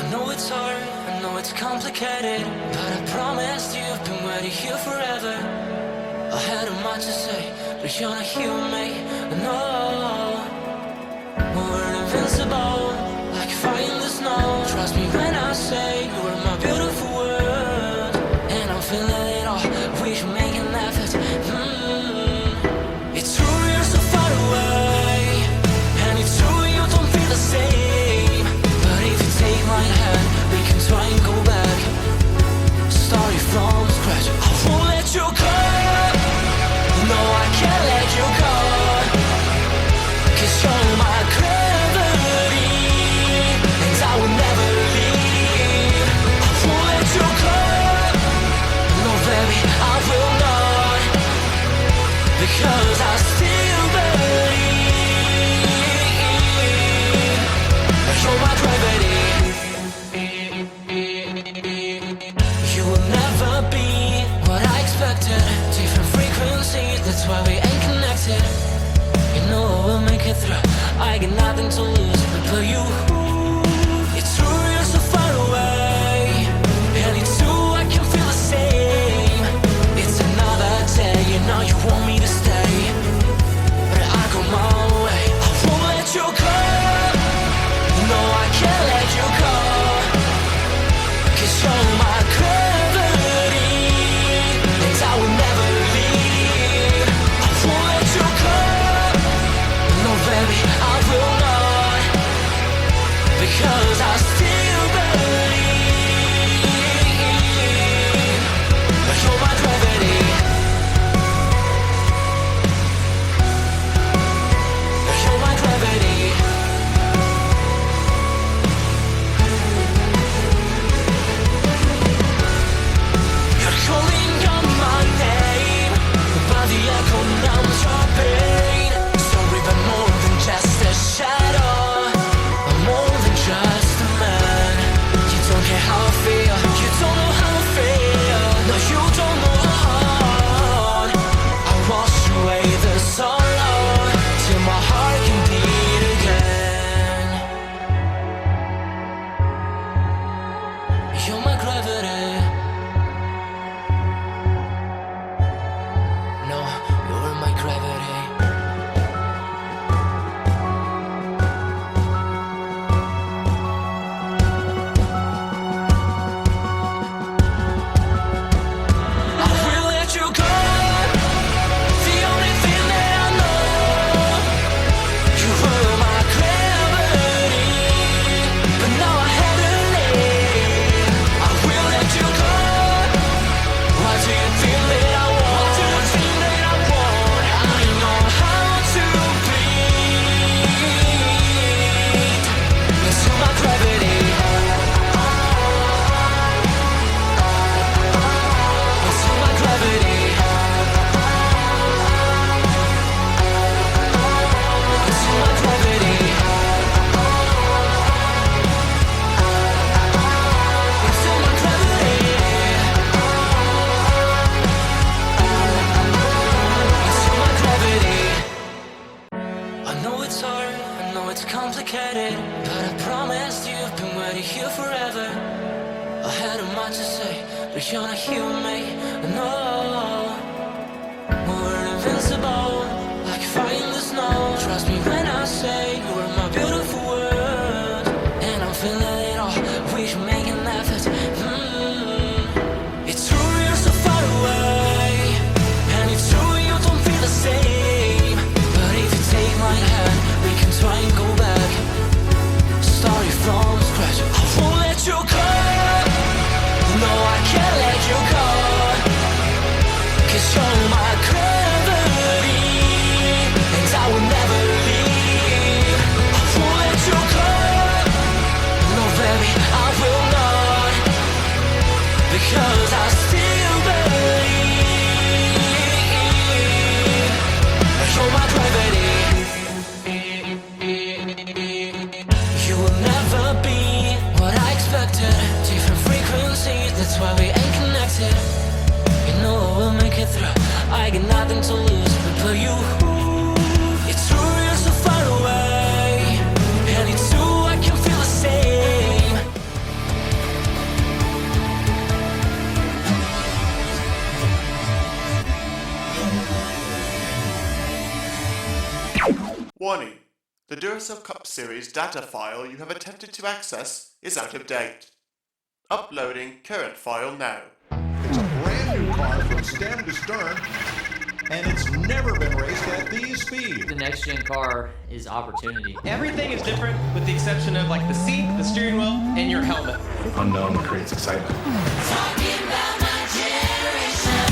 I know it's hard, I know it's complicated, but I promised you I've been waiting here forever. I had a much to say, but you're not hear me. No, we're invincible, like fire in the snow. Trust me when I say you are my beautiful world, and I'm feeling it all. We should make an effort. It's true you're so far away, and it's true you don't feel the same. But if you take my hand, we can try and go back. Start it from scratch. I won't let you go. No, I can't let you go. 'Cause you're my gravity, and I will never leave. I won't let you go. No, baby, I will not. Because I still believe. You're my gravity. You will never be what I expected. Different frequencies, that's why we ain't connected. You know I will make it through. I got nothing to lose but you. It's true you're so far away, and it's true I can feel the same. It's another day, you know you want me to stay, but I go my way. I won't let you go. No, I can't let you go. 'Cause you're my gravity, and I will never leave. I won't let you go. No, baby, I will not. Because I still believe. You're my gravity. You're my gravity. You're calling out my name, but the echo numbs your pain. Sorry, but more than just a shadow, I'm more than just a man. You don't care how I feel, you don't know how I feel. No, you don't know how. I wash away the sorrow till my heart can beat again. You're my gravity. No, you're my gravity. I will let you go. The only thing that I know, you were my gravity, but now I have to leave. I will let you go. What do you think that I want? What do you think that I want? I know how to breathe into my gravity. Into my gravity. Into my gravity. Into my gravity. Into my gravity. I know it's hard, I know it's complicated, but I promised you I've been waiting here forever. I had a much to say, but you're not hear me. No, we're invincible, like fire in the snow. Trust me when I say you are my beautiful world, and I'm feeling it all. We should make an effort. It's true you're so far away, and it's true you don't feel the same. But if you take my hand, we can try and go back. Start it from scratch. I won't let you go. No, I can't let you go. 'Cause you're my gravity, and I will never leave. I won't let you go. No, baby, I will not. Warning. The Duracell Cup Series data file you have attempted to access is out of date. Uploading current file now. It's a brand new car from stem to stern, and it's never been raced at these speeds. The next gen car is opportunity. Everything is different with the exception of like the seat, the steering wheel, and your helmet. Unknown creates excitement. Talking about my generation.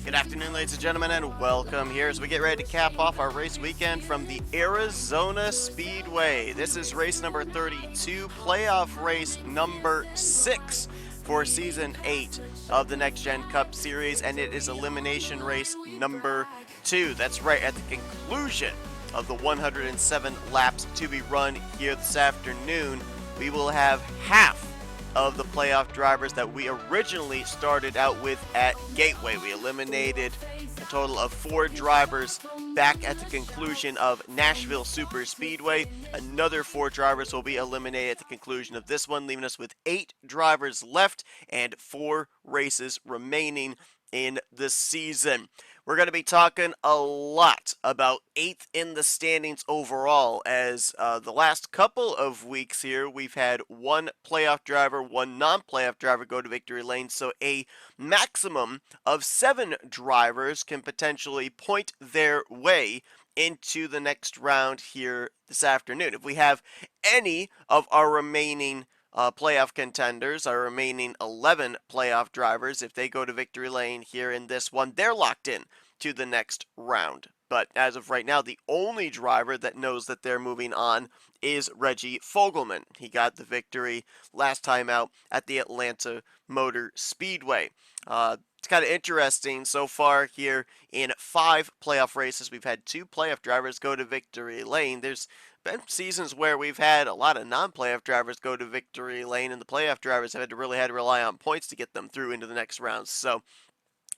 Good afternoon, ladies and gentlemen, and welcome here as we get ready to cap off our race weekend from the Arizona Speedway. This is race number 32, playoff race number 6 for Season 8 of the Next Gen Cup Series, and it is elimination race number 2. That's right at the conclusion of the 107 laps to be run here this afternoon. We will have half of the playoff drivers that we originally started out with at Gateway. We eliminated a total of 4 drivers back at the conclusion of Nashville Super Speedway. Another 4 drivers will be eliminated at the conclusion of this one, leaving us with 8 drivers left and 4 races remaining in the season. We're going to be talking a lot about 8th in the standings overall, as the last couple of weeks here we've had 1 playoff driver, 1 non-playoff driver go to victory lane, so a maximum of 7 drivers can potentially point their way into the next round here this afternoon. If we have any of our remaining playoff contenders, our remaining 11 playoff drivers, if they go to victory lane here in this one, they're locked in to the next round. But as of right now, the only driver that knows that they're moving on is Reggie Fogelman. He got the victory last time out at the Atlanta Motor Speedway. It's kind of interesting so far here in 5 playoff races. We've had 2 playoff drivers go to victory lane. There's been seasons where we've had a lot of non-playoff drivers go to victory lane, and the playoff drivers have had to rely on points to get them through into the next round. So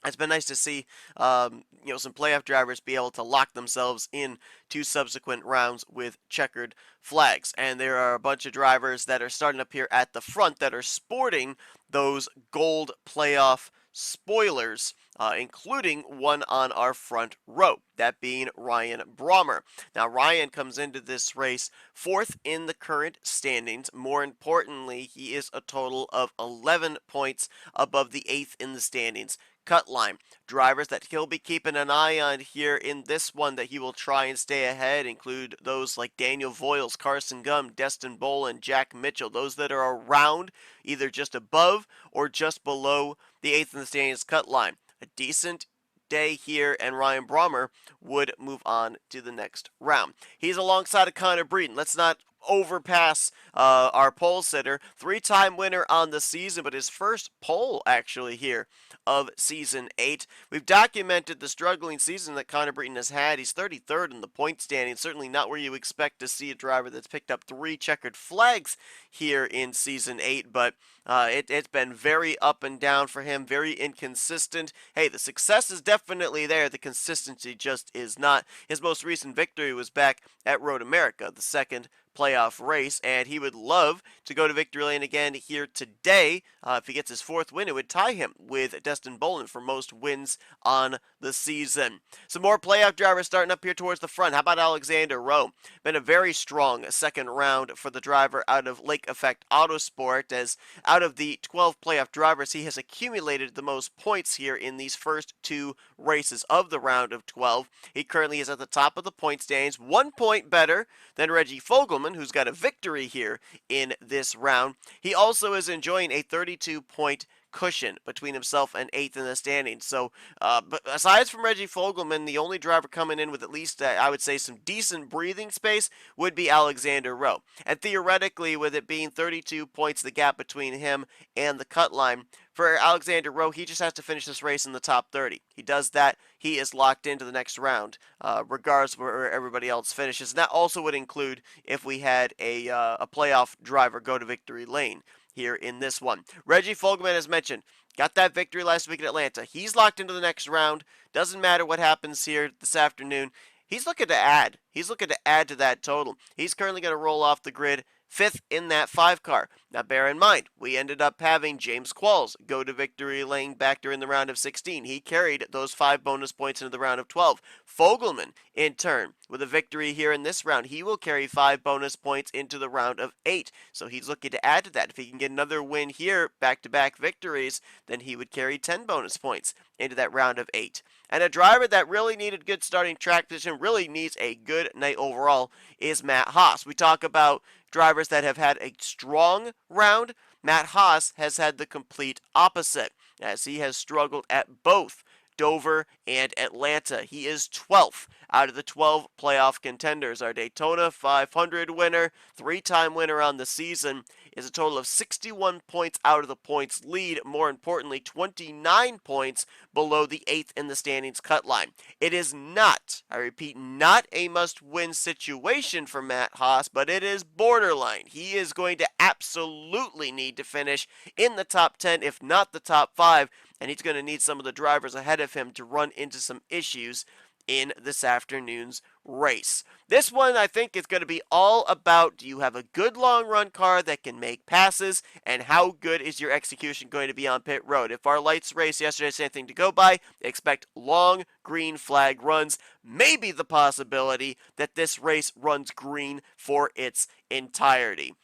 it's been nice to see, some playoff drivers be able to lock themselves in to subsequent rounds with checkered flags. And there are a bunch of drivers that are starting up here at the front that are sporting those gold playoff spoilers, including one on our front row, that being Ryan Brommer. Now, Ryan comes into this race 4th in the current standings. More importantly, he is a total of 11 points above the 8th in the standings cut line. Drivers that he'll be keeping an eye on here in this one that he will try and stay ahead include those like Daniel Voiles, Carson Gum, Destin Bolin, Jack Mitchell, those that are around either just above or just below the 8th in the standings cut line. A decent day here, and Ryan Brommer would move on to the next round. He's alongside of Connor Breeden. Let's not overpass our pole sitter, 3-time winner on the season, but his first pole actually here of Season 8. We've documented the struggling season that Connor Breeden has had. He's 33rd in the point standing, certainly not where you expect to see a driver that's picked up 3 checkered flags here in Season 8, but it's been very up and down for him, very inconsistent. Hey, the success is definitely there, the consistency just is not. His most recent victory was back at Road America, the 2nd playoff race, and he would love to go to victory lane again here today. If he gets his 4th win, it would tie him with Destin Bolin for most wins on the season. Some more playoff drivers starting up here towards the front. How about Alexander Rowe? Been a very strong 2nd round for the driver out of Lake Effect Autosport, as out of the 12 playoff drivers, he has accumulated the most points here in these first 2 races of the round of 12. He currently is at the top of the point standings, 1 point better than Reggie Fogelman, Fogelman, who's got a victory here in this round. He also is enjoying a 32-point cushion between himself and 8th in the standings. So, but aside from Reggie Fogelman, the only driver coming in with at least, I would say, some decent breathing space would be Alexander Rowe. And theoretically, with it being 32 points, the gap between him and the cut line, for Alexander Rowe, he just has to finish this race in the top 30. He does that, he is locked into the next round, regardless of where everybody else finishes. And that also would include if we had a playoff driver go to victory lane here in this one. Reggie Fogelman, as mentioned, got that victory last week at Atlanta. He's locked into the next round. Doesn't matter what happens here this afternoon. He's looking to add. He's looking to add to that total. He's currently going to roll off the grid 5th in that 5 car. Now bear in mind, we ended up having James Qualls go to victory lane back during the round of 16. He carried those 5 bonus points into the round of 12. Fogelman, in turn, with a victory here in this round, he will carry 5 bonus points into the round of 8. So he's looking to add to that. If he can get another win here, back-to-back victories, then he would carry 10 bonus points into that round of 8. And a driver that really needed good starting track position, really needs a good night overall, is Matt Haas. We talk about drivers that have had a strong round. Matt Haas has had the complete opposite, as he has struggled at both Dover and Atlanta. He is 12th out of the 12 playoff contenders. Our Daytona 500 winner, 3-time winner on the season, is a total of 61 points out of the points lead. More importantly, 29 points below the 8th in the standings cut line. It is not, I repeat, not a must-win situation for Matt Haas, but it is borderline. He is going to absolutely need to finish in the top 10, if not the top 5, and he's going to need some of the drivers ahead of him to run into some issues in this afternoon's race. This one, I think, is going to be all about, do you have a good long run car that can make passes, and how good is your execution going to be on pit road? If our lights race yesterday is anything to go by, expect long green flag runs. Maybe the possibility that this race runs green for its entirety.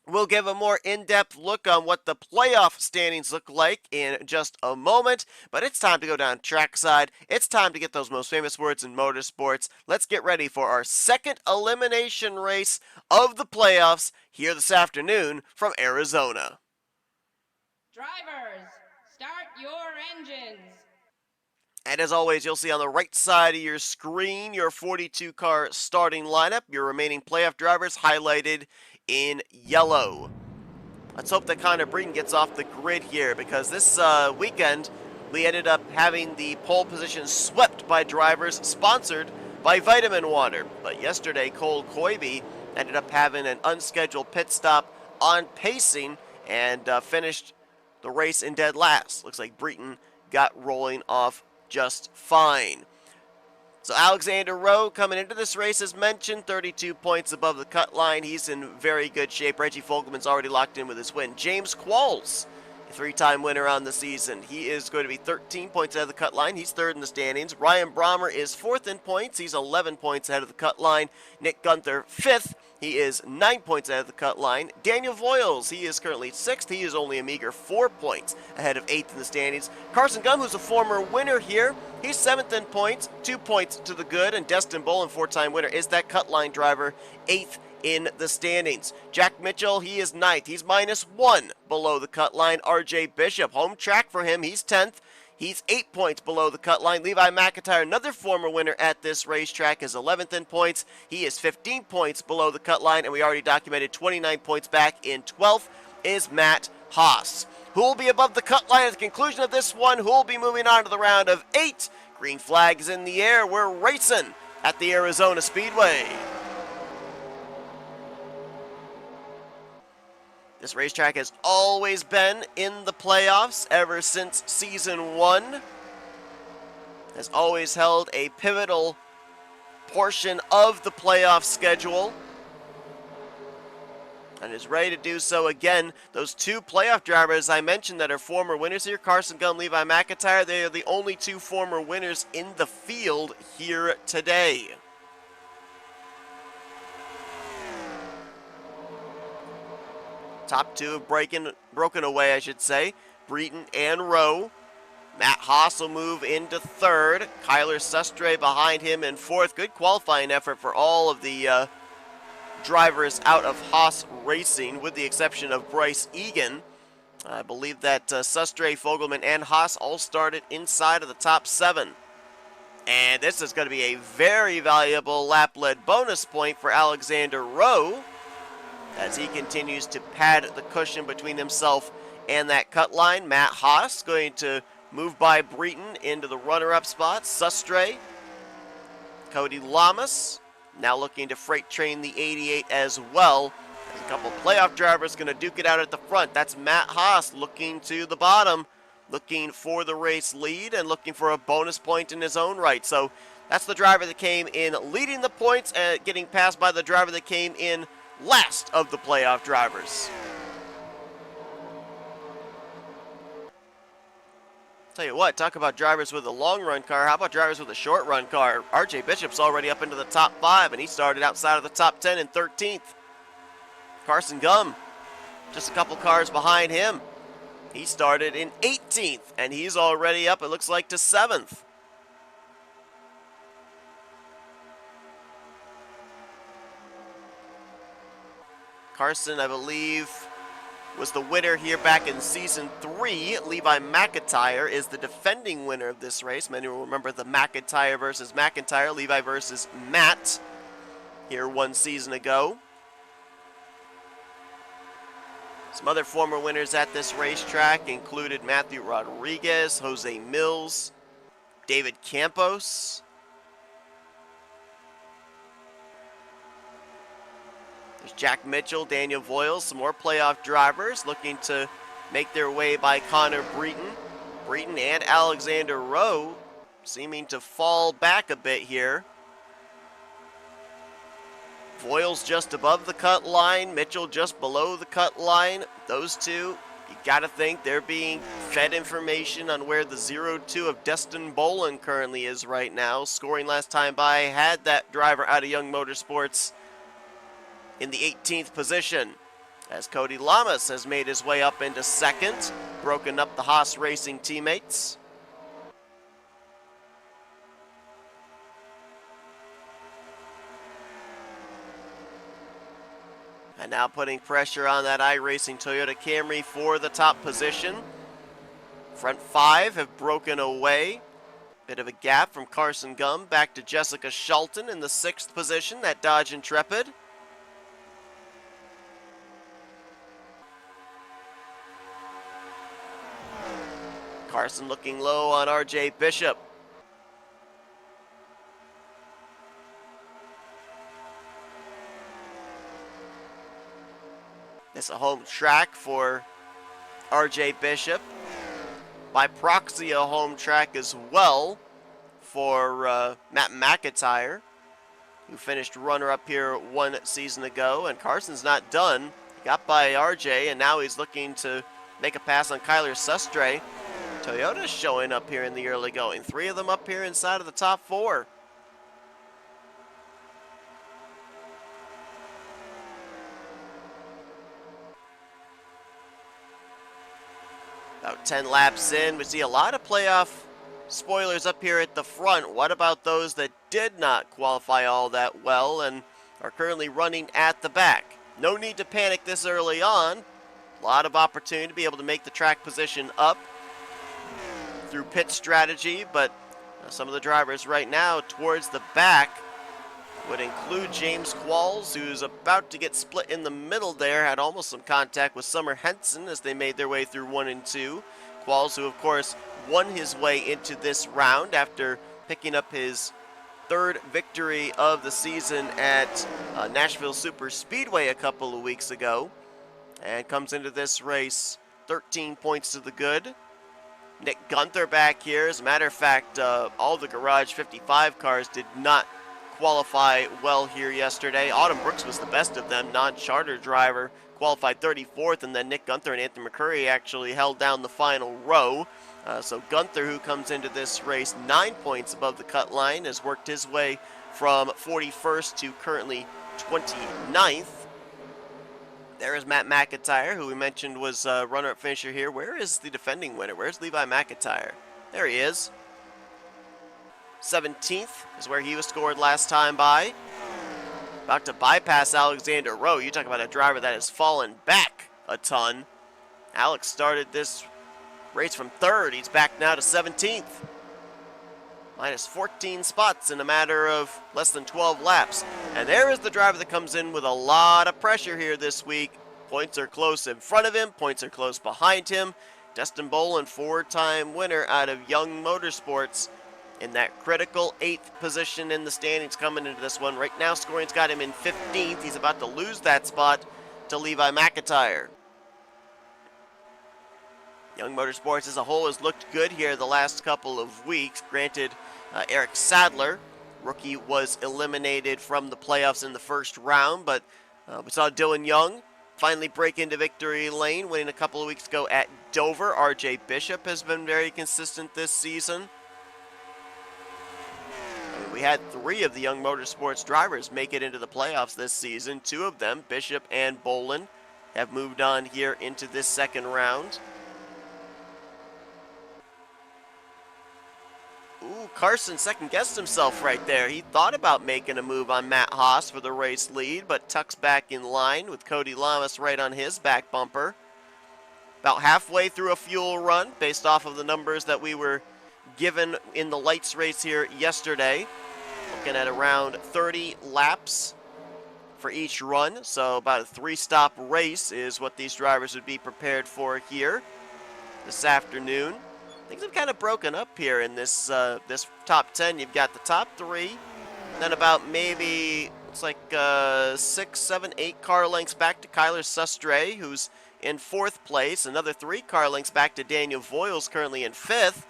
We'll give a more in-depth look on what the playoff standings look like in just a moment, but it's time to go down trackside. It's time to get those most famous words in motorsports. Let's get ready for our second elimination race of the playoffs here this afternoon from Arizona. Drivers, start your engines. And as always, you'll see on the right side of your screen your 42-car starting lineup, your remaining playoff drivers highlighted in yellow. Let's hope that Connor Breeden gets off the grid here, because this weekend we ended up having the pole position swept by drivers sponsored by Vitamin Water. But yesterday, Cole Koibe ended up having an unscheduled pit stop on pacing and finished the race in dead last. Looks like Breeden got rolling off just fine. So Alexander Rowe coming into this race, as mentioned, 32 points above the cut line. He's in very good shape. Reggie Fogelman's already locked in with his win. James Qualls, a 3-time winner on the season. He is going to be 13 points ahead of the cut line. He's 3rd in the standings. Ryan Brommer is 4th in points. He's 11 points ahead of the cut line. Nick Gunther, 5th. He is 9 points ahead of the cut line. Daniel Voiles, he is currently 6th. He is only a meager 4 points ahead of 8th in the standings. Carson Gum, who's a former winner here, he's 7th in points, 2 points to the good. And Destin Bolin, 4-time winner, is that cut line driver, 8th in the standings. Jack Mitchell, he is 9th. He's -1 below the cut line. RJ Bishop, home track for him, he's 10th. He's 8 points below the cut line. Levi McIntyre, another former winner at this racetrack, is 11th in points. He is 15 points below the cut line, and we already documented 29 points back. In 12th is Matt Haas. Who will be above the cut line at the conclusion of this one? Who will be moving on to the round of 8? Green flag is in the air. We're racing at the Arizona Speedway. This racetrack has always been in the playoffs ever since season 1. Has always held a pivotal portion of the playoff schedule, and is ready to do so again. Those 2 playoff drivers I mentioned that are former winners here, Carson Gum, Levi McIntyre, they are the only 2 former winners in the field here today. Top 2 have broken away, I should say. Breeden and Rowe. Matt Haas will move into 3rd. Kyler Sustre behind him in 4th. Good qualifying effort for all of the drivers out of Haas Racing, with the exception of Bryce Egan. I believe that Sustre, Fogelman, and Haas all started inside of the top 7. And this is going to be a very valuable lap-led bonus point for Alexander Rowe as he continues to pad the cushion between himself and that cut line. Matt Haas going to move by Breton into the runner-up spot. Sustre, Cody Lamas now looking to freight train the 88 as well. There's a couple playoff drivers going to duke it out at the front. That's Matt Haas looking to the bottom, looking for the race lead and looking for a bonus point in his own right. So that's the driver that came in leading the points and getting passed by the driver that came in last of the playoff drivers. Tell you what, talk about drivers with a long run car. How about drivers with a short run car? RJ Bishop's already up into the top 5, and he started outside of the top 10 in 13th. Carson Gum, just a couple cars behind him. He started in 18th, and he's already up, it looks like, to 7th. Carson, I believe, was the winner here back in Season 3. Levi McIntyre is the defending winner of this race. Many will remember the McIntyre versus McIntyre, Levi versus Matt here one season ago. Some other former winners at this racetrack included Matthew Rodriguez, Jose Mills, David Campos. There's Jack Mitchell, Daniel Voiles, some more playoff drivers looking to make their way by Connor Breton. Breton and Alexander Rowe seeming to fall back a bit here. Voiles just above the cut line, Mitchell just below the cut line. Those two, you gotta think they're being fed information on where the 0-2 of Destin Bolin currently is right now. Scoring last time by had that driver out of Young Motorsports in the 18th position, as Cody Lamas has made his way up into 2nd, broken up the Haas Racing teammates. And now putting pressure on that iRacing Toyota Camry for the top position. Front 5 have broken away. Bit of a gap from Carson Gum back to Jessica Shelton in the 6th position, that Dodge Intrepid. Carson looking low on RJ Bishop. It's a home track for RJ Bishop. By proxy, a home track as well for Matt McIntyre, who finished runner-up here one season ago. And Carson's not done. He got by RJ, and now he's looking to make a pass on Kyler Sustre. Toyota's showing up here in the early going. 3 of them up here inside of the top 4. About 10 laps in, we see a lot of playoff spoilers up here at the front. What about those that did not qualify all that well and are currently running at the back? No need to panic this early on. A lot of opportunity to be able to make the track position up through pit strategy, but some of the drivers right now towards the back would include James Qualls, who's about to get split in the middle there, had almost some contact with Summer Henson as they made their way through 1 and 2. Qualls, who of course won his way into this round after picking up his 3rd victory of the season at Nashville Super Speedway a couple of weeks ago, and comes into this race 13 points to the good. Nick Gunther back here. As a matter of fact, all the Garage 55 cars did not qualify well here yesterday. Autumn Brooks was the best of them, non-charter driver, qualified 34th, and then Nick Gunther and Anthony McCurry actually held down the final row. So Gunther, who comes into this race 9 points above the cut line, has worked his way from 41st to currently 29th. There is Matt McIntyre, who we mentioned was a runner-up finisher here. Where is the defending winner? Where's Levi McIntyre? There he is. 17th is where he was scored last time by. About to bypass Alexander Rowe. You talk about a driver that has fallen back a ton. Alex started this race from 3rd. He's back now to 17th. Minus 14 spots in a matter of less than 12 laps. And there is the driver that comes in with a lot of pressure here this week. Points are close in front of him. Points are close behind him. Dustin Bolin, 4-time winner out of Young Motorsports, in that critical 8th position in the standings coming into this one. Right now, scoring's got him in 15th. He's about to lose that spot to Levi McIntyre. Young Motorsports as a whole has looked good here the last couple of weeks. Granted, Eric Sadler, rookie, was eliminated from the playoffs in the first round, but we saw Dylan Young finally break into victory lane, winning a couple of weeks ago at Dover. RJ Bishop has been very consistent this season. We had 3 of the Young Motorsports drivers make it into the playoffs this season. 2 of them, Bishop and Bolin, have moved on here into this second round. Ooh, Carson second-guessed himself right there. He thought about making a move on Matt Haas for the race lead, but tucks back in line with Cody Lamas right on his back bumper. About halfway through a fuel run, based off of the numbers that we were given in the lights race here yesterday. Looking at around 30 laps for each run, so about a 3-stop race is what these drivers would be prepared for here this afternoon. Things have kind of broken up here in this this top 10. You've got the top 3, then about maybe, it's like 6, 7, 8 car lengths back to Kyler Sustre, who's in 4th place. Another 3 car lengths back to Daniel Voiles, currently in 5th.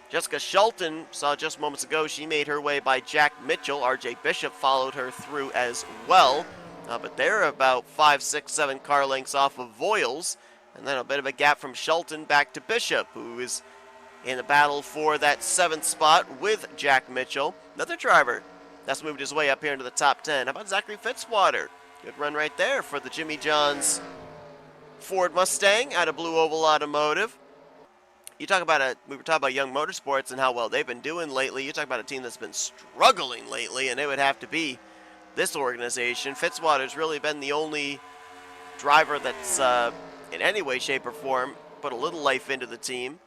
Jessica Shelton, saw just moments ago, she made her way by Jack Mitchell. RJ Bishop followed her through as well. But they're about 5, 6, 7 car lengths off of Voiles. And then a bit of a gap from Shelton back to Bishop, who is in the battle for that 7th spot with Jack Mitchell. Another driver that's moved his way up here into the top 10. How about Zachary Fitzwater? Good run right there for the Jimmy John's Ford Mustang out of Blue Oval Automotive. You talk about we were talking about Young Motorsports and how well they've been doing lately. You talk about a team that's been struggling lately, and it would have to be this organization. Fitzwater's really been the only driver that's in any way, shape, or form put a little life into the team.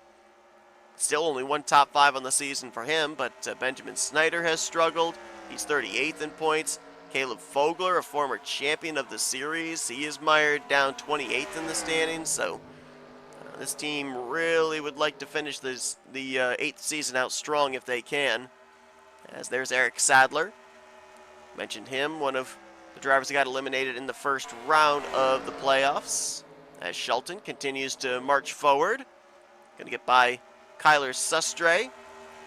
Still only 1 top 5 on the season for him, but Benjamin Snyder has struggled. He's 38th in points. Caleb Fogler, a former champion of the series, he is mired down 28th in the standings, so this team really would like to finish the 8th season out strong if they can. As there's Eric Sadler. Mentioned him, one of the drivers that got eliminated in the first round of the playoffs. As Shelton continues to march forward. Going to get by Kyler Sustre.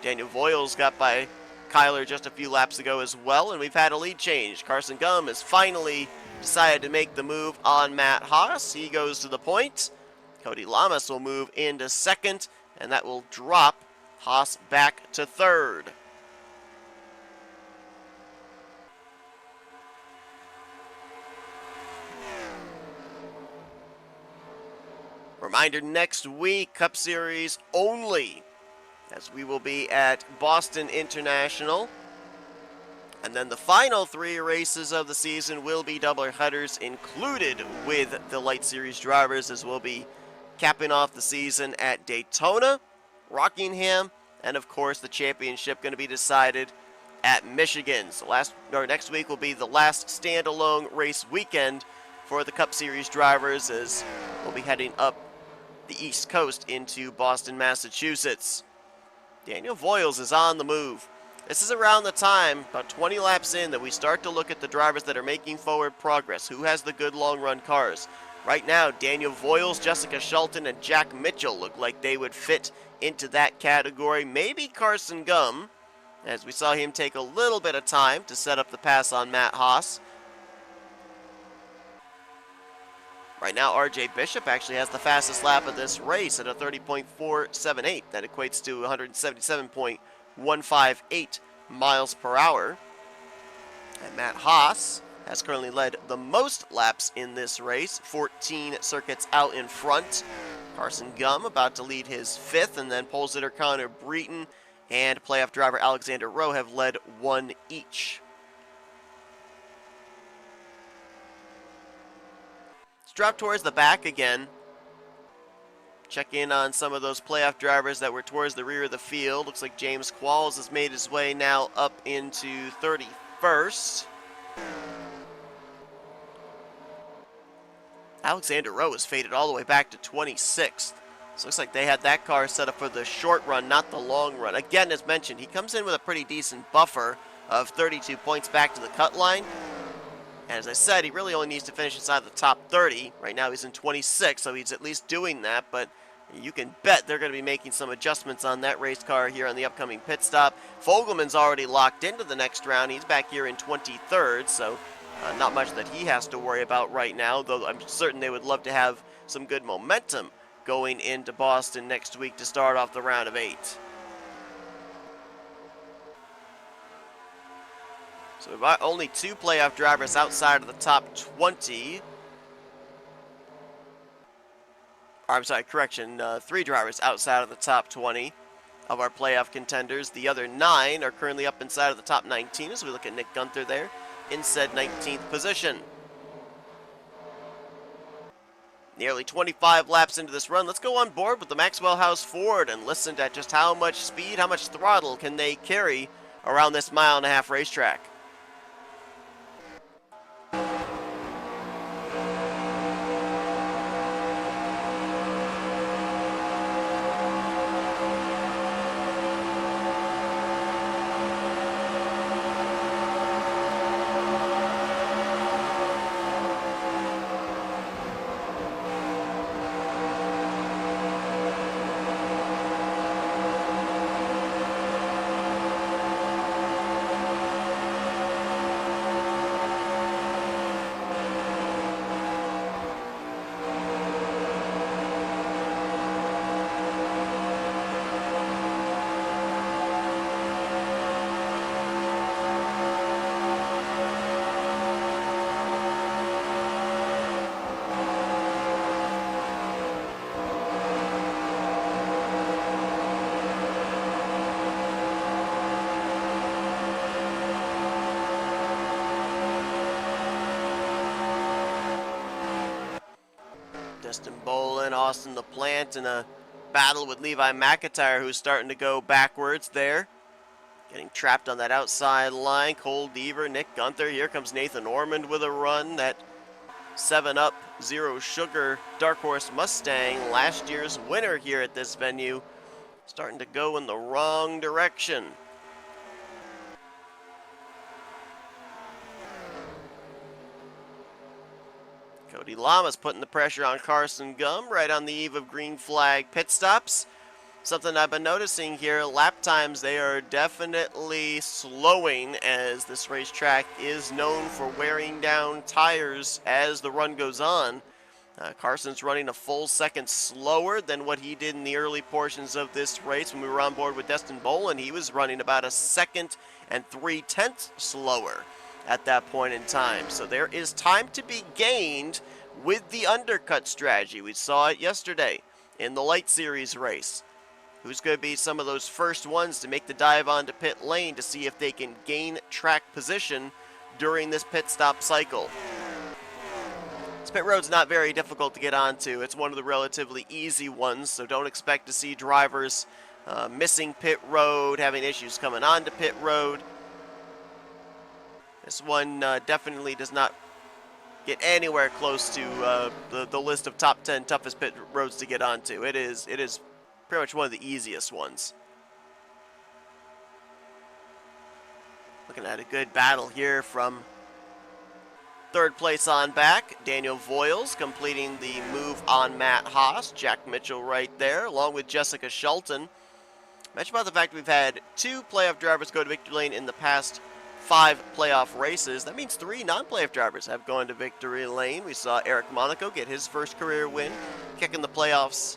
Daniel Voiles got by Kyler just a few laps ago as well, and we've had a lead change. Carson Gum has finally decided to make the move on Matt Haas. He goes to the point. Cody Lamas will move into 2nd, and that will drop Haas back to 3rd. Reminder, next week, Cup Series only, as we will be at Boston International. And then the final 3 races of the season will be doubleheaders included with the Light Series drivers, as we'll be capping off the season at Daytona, Rockingham, and of course the championship going to be decided at Michigan. So next week will be the last standalone race weekend for the Cup Series drivers, as we'll be heading up the East Coast into Boston, Massachusetts. Daniel Voiles is on the move. This is around the time, about 20 laps in, that we start to look at the drivers that are making forward progress. Who has the good long-run cars? Right now, Daniel Voiles, Jessica Shelton, and Jack Mitchell look like they would fit into that category. Maybe Carson Gum, as we saw him take a little bit of time to set up the pass on Matt Haas. Right now, RJ Bishop actually has the fastest lap of this race at a 30.478. That equates to 177.158 miles per hour. And Matt Haas has currently led the most laps in this race, 14 circuits out in front. Carson Gum about to lead his 5th, and then pole sitter Connor Breton and playoff driver Alexander Rowe have led 1 each. drop towards the back again. Check in on some of those playoff drivers that were towards the rear of the field. Looks like James Qualls has made his way now up into 31st. Alexander Rowe has faded all the way back to 26th. So looks like they had that car set up for the short run, not the long run. Again, as mentioned, he comes in with a pretty decent buffer of 32 points back to the cut line. And as I said, he really only needs to finish inside the top 30. Right now he's in 26, so he's at least doing that, but you can bet they're going to be making some adjustments on that race car here on the upcoming pit stop. Fogelman's already locked into the next round. He's back here in 23rd, so not much that he has to worry about right now, though I'm certain they would love to have some good momentum going into Boston next week to start off the round of 8. So we've got only 2 playoff drivers outside of the top 20. Or, I'm sorry, correction, 3 drivers outside of the top 20 of our playoff contenders. The other 9 are currently up inside of the top 19 as we look at Nick Gunther there in said 19th position. Nearly 25 laps into this run. Let's go on board with the Maxwell House Ford and listen to just how much speed, how much throttle can they carry around this 1.5-mile racetrack. Justin Bolin, Austin LaPlante in a battle with Levi McIntyre, who's starting to go backwards there. Getting trapped on that outside line. Cole Deaver, Nick Gunther. Here comes Nathan Ormond with a run. That 7-Up Zero Sugar Dark Horse Mustang, last year's winner here at this venue, starting to go in the wrong direction. Cody Lamas putting the pressure on Carson Gum right on the eve of green flag pit stops. Something I've been noticing here, lap times, they are definitely slowing as this racetrack is known for wearing down tires as the run goes on. Carson's running a full second slower than what he did in the early portions of this race. When we were on board with Destin Bolin, he was running about a 1 3/10 slower at that point in time. So there is time to be gained with the undercut strategy. We saw it yesterday in the Light Series race. Who's going to be some of those first ones to make the dive onto pit lane to see if they can gain track position during this pit stop cycle? This pit road's not very difficult to get onto. It's one of the relatively easy ones, so don't expect to see drivers missing pit road, having issues coming onto pit road. This one definitely does not get anywhere close to the list of top 10 toughest pit roads to get onto. It is pretty much one of the easiest ones. Looking at a good battle here from third place on back. Daniel Voiles completing the move on Matt Haas. Jack Mitchell right there, along with Jessica Shelton. Mention about the fact we've had 2 playoff drivers go to victory lane in the past 5 playoff races. That means 3 non-playoff drivers have gone to victory lane. We saw Eric Monaco get his first career win, kicking the playoffs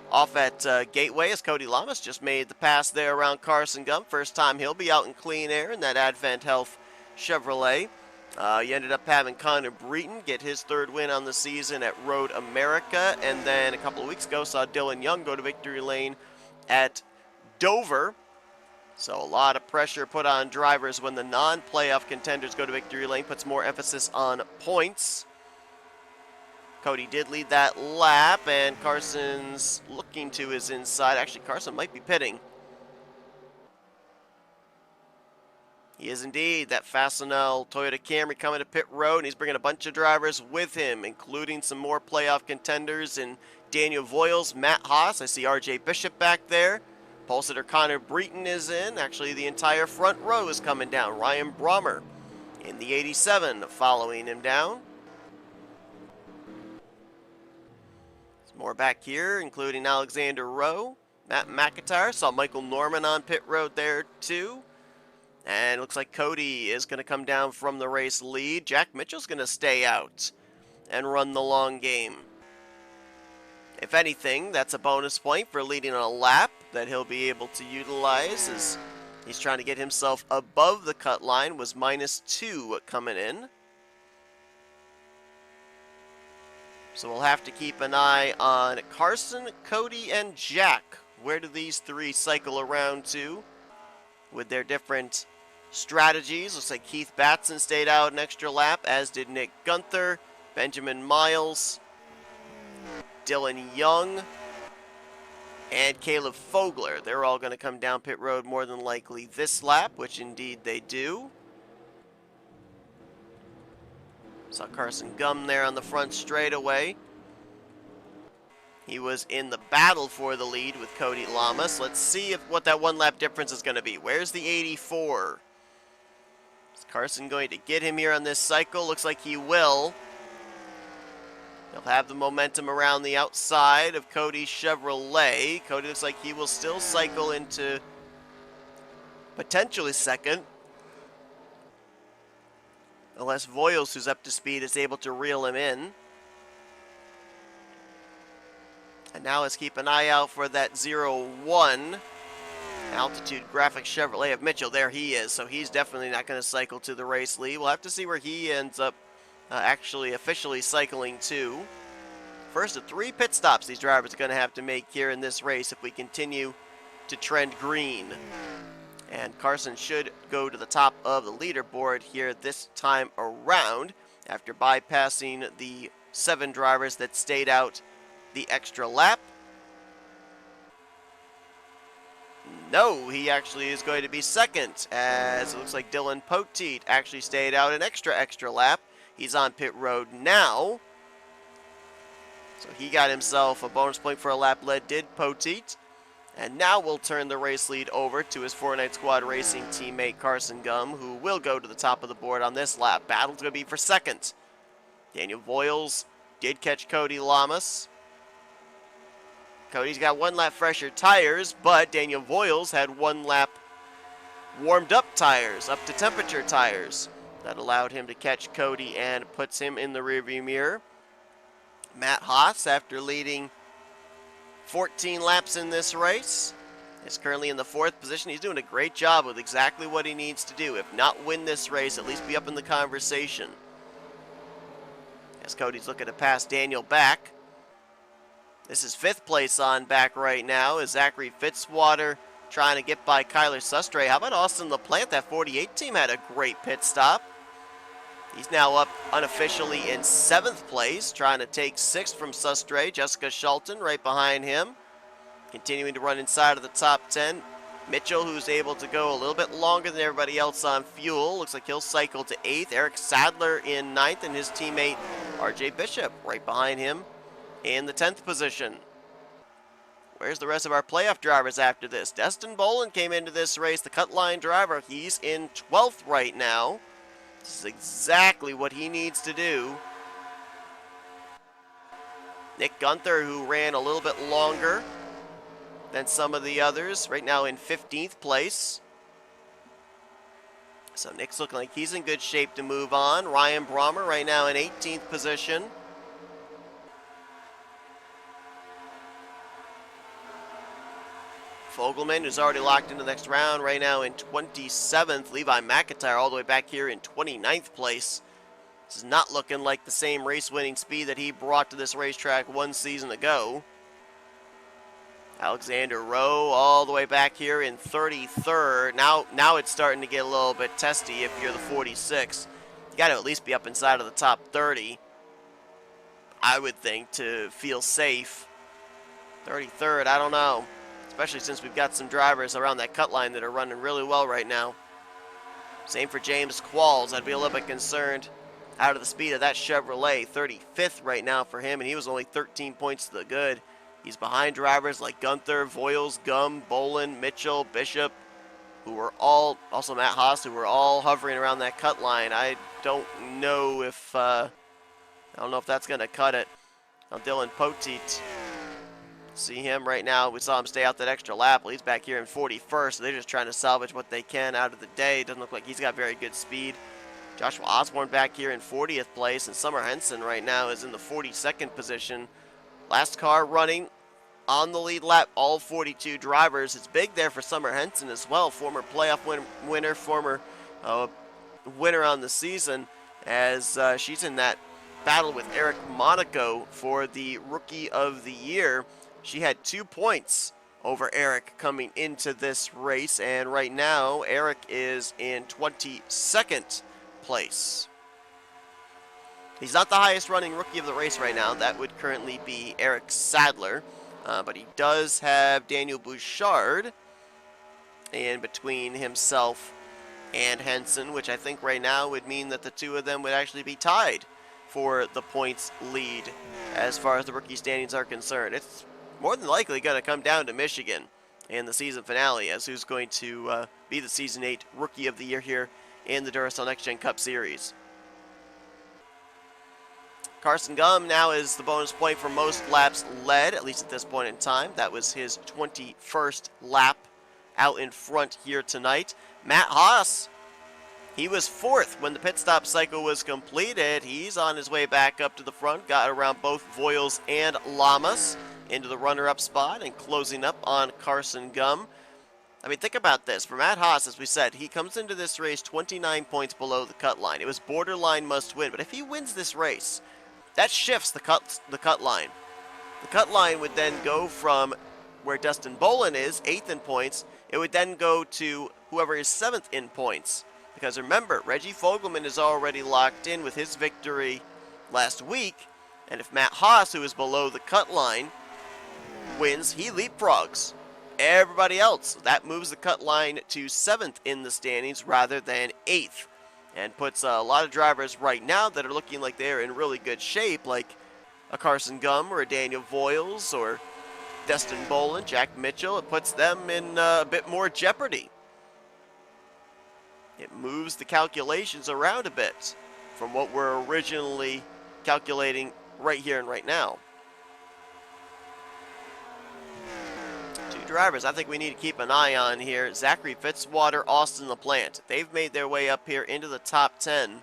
off at Gateway as Cody Lamas just made the pass there around Carson Gum. First time he'll be out in clean air in that Advent Health Chevrolet. You ended up having Connor Breton get his 3rd win on the season at Road America, and then a couple of weeks ago saw Dylan Young go to victory lane at Dover. So a lot of pressure put on drivers when the non-playoff contenders go to victory lane, puts more emphasis on points. Cody did lead that lap, and Carson's looking to his inside. Actually, Carson might be pitting. He is indeed. That Fastenal Toyota Camry coming to pit road, and he's bringing a bunch of drivers with him, including some more playoff contenders in Daniel Voiles, Matt Haas. I see RJ Bishop back there. Pole sitter Connor Breton is in. Actually, the entire front row is coming down. Ryan Brommer in the 87 following him down. Some more back here, including Alexander Rowe, Matt McIntyre. Saw Michael Norman on pit road there too. And it looks like Cody is going to come down from the race lead. Jack Mitchell's going to stay out and run the long game. If anything, that's a bonus point for leading on a lap that he'll be able to utilize as he's trying to get himself above the cut line. Was -2 coming in. So we'll have to keep an eye on Carson, Cody, and Jack. Where do these three cycle around to with their different strategies? Looks like Keith Batson stayed out an extra lap, as did Nick Gunther, Benjamin Miles, Dylan Young, and Caleb Fogler. They're all going to come down pit road more than likely this lap, which indeed they do. Saw Carson Gum there on the front straightaway. He was in the battle for the lead with Cody Lamas. Let's see what that one lap difference is going to be. Where's the 84? Is Carson going to get him here on this cycle? Looks like he will. He'll have the momentum around the outside of Cody's Chevrolet. Cody looks like he will still cycle into potentially second, unless Voiles, who's up to speed, is able to reel him in. And now let's keep an eye out for that 01 altitude graphic Chevrolet of Mitchell. There he is. So he's definitely not going to cycle to the race lead. We'll have to see where he ends up actually officially cycling to. First of 3 pit stops these drivers are going to have to make here in this race if we continue to trend green. And Carson should go to the top of the leaderboard here this time around after bypassing the 7 drivers that stayed out the extra lap. No, he actually is going to be second, as it looks like Dylan Poteet actually stayed out an extra lap. He's on pit road now. So he got himself a bonus point for a lap led, did Poteet. And now we'll turn the race lead over to his Fortnite Squad Racing teammate Carson Gum, who will go to the top of the board on this lap. Battle's going to be for second. Daniel Voiles did catch Cody Lamas. Cody's got 1 lap fresher tires, but Daniel Voiles had 1 lap warmed up tires, up to temperature tires. That allowed him to catch Cody and puts him in the rearview mirror. Matt Haas, after leading 14 laps in this race, is currently in the 4th position. He's doing a great job with exactly what he needs to do. If not win this race, at least be up in the conversation. As Cody's looking to pass Daniel back. This is 5th place on back right now, is Zachary Fitzwater trying to get by Kyler Sustre. How about Austin LaPlante? That 48 team had a great pit stop. He's now up unofficially in 7th place, trying to take 6th from Sustre. Jessica Shelton right behind him, continuing to run inside of the top 10. Mitchell, who's able to go a little bit longer than everybody else on fuel. Looks like he'll cycle to 8th. Eric Sadler in 9th, and his teammate RJ Bishop right behind him in the 10th position. Where's the rest of our playoff drivers after this? Destin Bolin came into this race, the cut line driver. He's in 12th right now. This is exactly what he needs to do. Nick Gunther, who ran a little bit longer than some of the others, right now in 15th place. So Nick's looking like he's in good shape to move on. Ryan Brommer right now in 18th position. Fogelman, who's already locked into the next round, right now in 27th. Levi McIntyre all the way back here in 29th place. This is not looking like the same race-winning speed that he brought to this racetrack 1 season ago. Alexander Rowe all the way back here in 33rd. Now it's starting to get a little bit testy if you're the 46. You got to at least be up inside of the top 30. I would think, to feel safe. 33rd, I don't know. Especially since we've got some drivers around that cut line that are running really well right now. Same for James Qualls. I'd be a little bit concerned out of the speed of that Chevrolet. 35th right now for him, and he was only 13 points to the good. He's behind drivers like Gunther, Voiles, Gum, Bolin, Mitchell, Bishop, who were all, also Matt Haas, who were all hovering around that cut line. I don't know if that's going to cut it. Now Dylan Poteet, see him right now. We saw him stay out that extra lap. Well, he's back here in 41st, so they're just trying to salvage what they can out of the day. Doesn't look like he's got very good speed. Joshua Osborne back here in 40th place, and Summer Henson right now is in the 42nd position. Last car running on the lead lap, all 42 drivers. It's big there for Summer Henson as well, former playoff winner, former winner on the season, as she's in that battle with Eric Monaco for the Rookie of the Year. She had 2 points over Eric coming into this race, and right now Eric is in 22nd place. He's not the highest running rookie of the race right now. That would currently be Eric Sadler. But he does have Daniel Bouchard in between himself and Henson, which I think right now would mean that the two of them would actually be tied for the points lead as far as the rookie standings are concerned. It's more than likely going to come down to Michigan in the season finale as who's going to be the Season 8 Rookie of the Year here in the Duracell Next Gen Cup Series. Carson Gum now is the bonus point for most laps led, at least at this point in time. That was his 21st lap out in front here tonight. Matt Haas, he was 4th when the pit stop cycle was completed. He's on his way back up to the front, got around both Voiles and Lamas into the runner-up spot and closing up on Carson Gum. I mean, think about this. For Matt Haas, as we said, he comes into this race 29 points below the cut line. It was borderline must win, but if he wins this race, that shifts the cut line. The cut line would then go from where Dustin Bolin is, 8th in points. It would then go to whoever is 7th in points. Because remember, Reggie Fogelman is already locked in with his victory last week. And if Matt Haas, who is below the cut line, wins, he leapfrogs everybody else. That moves the cut line to 7th in the standings rather than 8th. And puts a lot of drivers right now that are looking like they're in really good shape, like a Carson Gum or a Daniel Voiles or Destin Bolin, Jack Mitchell. It puts them in a bit more jeopardy. It moves the calculations around a bit from what we're originally calculating right here and right now. 2 drivers I think we need to keep an eye on here. Zachary Fitzwater, Austin LaPlante. They've made their way up here into the top 10.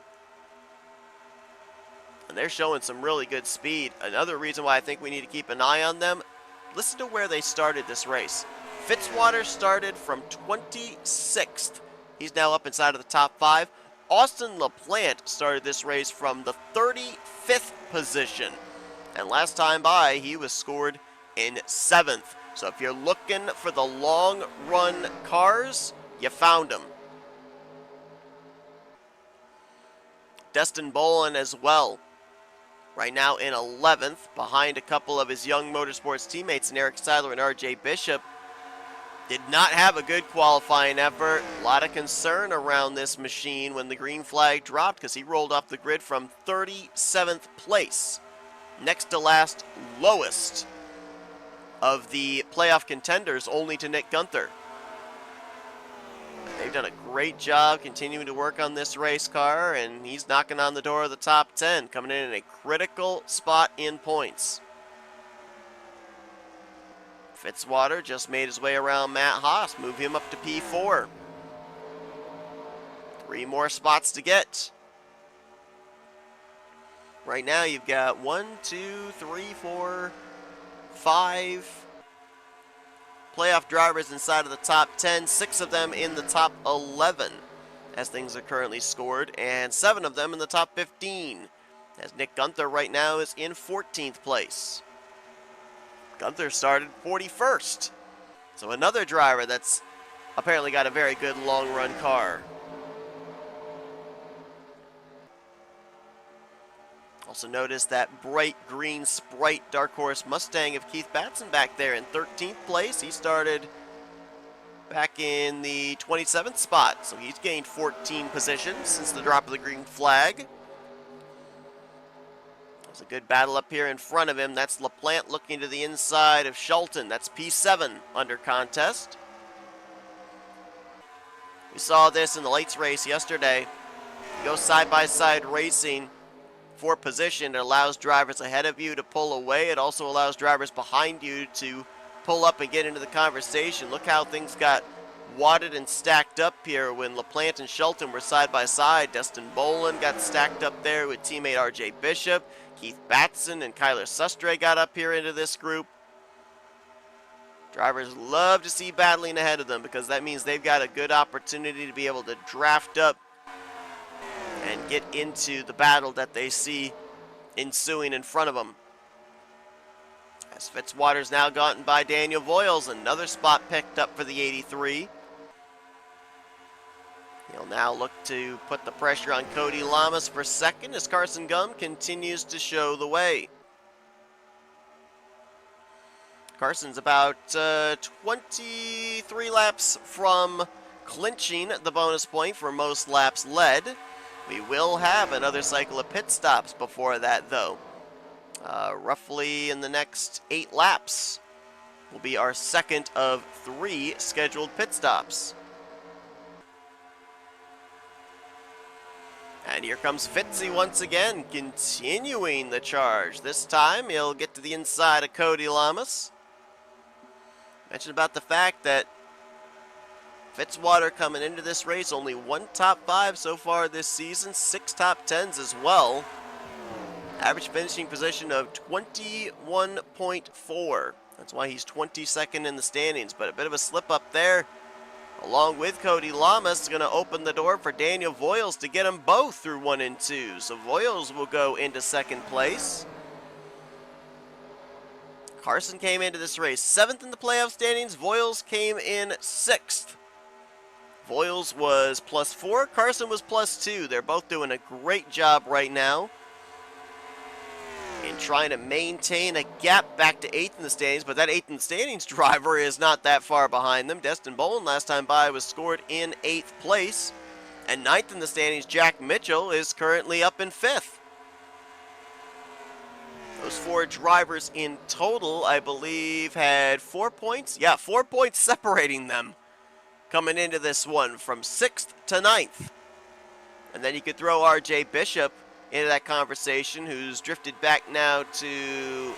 And they're showing some really good speed. Another reason why I think we need to keep an eye on them, listen to where they started this race. Fitzwater started from 26th. He's now up inside of the top 5. Austin LaPlante started this race from the 35th position. And last time by, he was scored in 7th. So if you're looking for the long run cars, you found them. Destin Bolin as well. Right now in 11th, behind a couple of his Young Motorsports teammates in Eric Sadler and RJ Bishop. Did not have a good qualifying effort. A lot of concern around this machine when the green flag dropped because he rolled off the grid from 37th place. Next to last lowest of the playoff contenders, only to Nick Gunther. They've done a great job continuing to work on this race car, and he's knocking on the door of the top 10, coming in a critical spot in points. Fitzwater just made his way around Matt Haas, move him up to P4. 3 more spots to get. Right now you've got 1, 2, 3, 4, 5 playoff drivers inside of the top 10, 6 of them in the top 11 as things are currently scored, and 7 of them in the top 15 as Nick Gunther right now is in 14th place. Gunther started 41st. So another driver that's apparently got a very good long run car. Also notice that bright green Sprite Dark Horse Mustang of Keith Batson back there in 13th place. He started back in the 27th spot, so he's gained 14 positions since the drop of the green flag. There's a good battle up here in front of him. That's LaPlante looking to the inside of Shelton. That's P7 under contest. We saw this in the lights race yesterday. You go side-by-side racing for position. It allows drivers ahead of you to pull away. It also allows drivers behind you to pull up and get into the conversation. Look how things got wadded and stacked up here when LaPlante and Shelton were side-by-side. Destin Bolin got stacked up there with teammate R.J. Bishop. Keith Batson and Kyler Sustre got up here into this group. Drivers love to see battling ahead of them because that means they've got a good opportunity to be able to draft up and get into the battle that they see ensuing in front of them. As Fitzwater's now gotten by Daniel Voiles, another spot picked up for the 83. He'll now look to put the pressure on Cody Lamas for second as Carson Gum continues to show the way. Carson's about 23 laps from clinching the bonus point for most laps led. We will have another cycle of pit stops before that, though. Roughly in the next 8 laps will be our second of 3 scheduled pit stops. And here comes Fitzy once again, continuing the charge. This time he'll get to the inside of Cody Lamas. Mentioned about the fact that Fitzwater coming into this race, only 1 top 5 so far this season, 6 top 10s as well. Average finishing position of 21.4. That's why he's 22nd in the standings, but a bit of a slip up there. Along with Cody Lamas, is going to open the door for Daniel Voiles to get them both through 1 and 2. So Voiles will go into second place. Carson came into this race 7th in the playoff standings. Voiles came in 6th. Voiles was +4. Carson was +2. They're both doing a great job right now in trying to maintain a gap back to 8th in the standings, but that 8th in the standings driver is not that far behind them. Destin Bolin last time by was scored in 8th place, and 9th in the standings Jack Mitchell is currently up in 5th. Those 4 drivers in total, I believe, had 4 points. Yeah, 4 points separating them coming into this one from 6th to 9th. And then you could throw R.J. Bishop into that conversation, who's drifted back now to,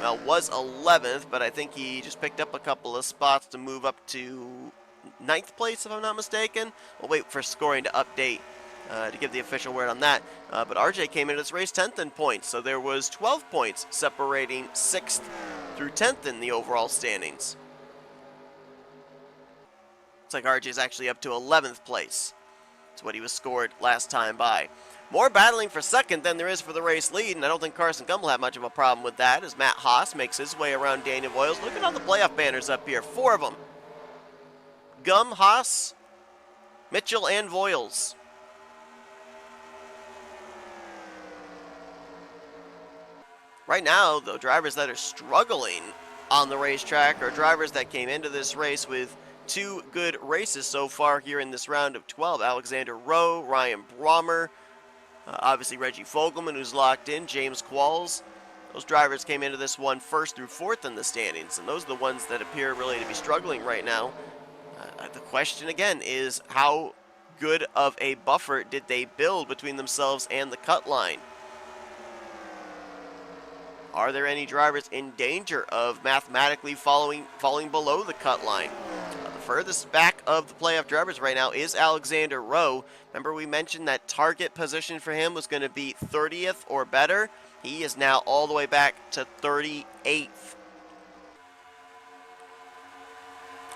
well, was 11th, but I think he just picked up a couple of spots to move up to 9th place, if I'm not mistaken. We'll wait for scoring to update to give the official word on that. But RJ came into this race 10th in points, so there was 12 points separating 6th through 10th in the overall standings. Looks like RJ's actually up to 11th place. That's what he was scored last time by. More battling for second than there is for the race lead, and I don't think Carson Gum will have much of a problem with that as Matt Haas makes his way around Daniel Voiles. Look at all the playoff banners up here, 4 of them. Gum, Haas, Mitchell, and Voiles. Right now, the drivers that are struggling on the racetrack are drivers that came into this race with 2 good races so far here in this round of 12. Alexander Rowe, Ryan Brommer, obviously Reggie Fogelman, who's locked in, James Qualls. Those drivers came into this one 1st through 4th in the standings, and those are the ones that appear really to be struggling right now. The question again is, how good of a buffer did they build between themselves and the cut line? Are there any drivers in danger of mathematically falling below the cut line? The furthest back of the playoff drivers right now is Alexander Rowe. Remember we mentioned that target position for him was going to be 30th or better. He is now all the way back to 38th.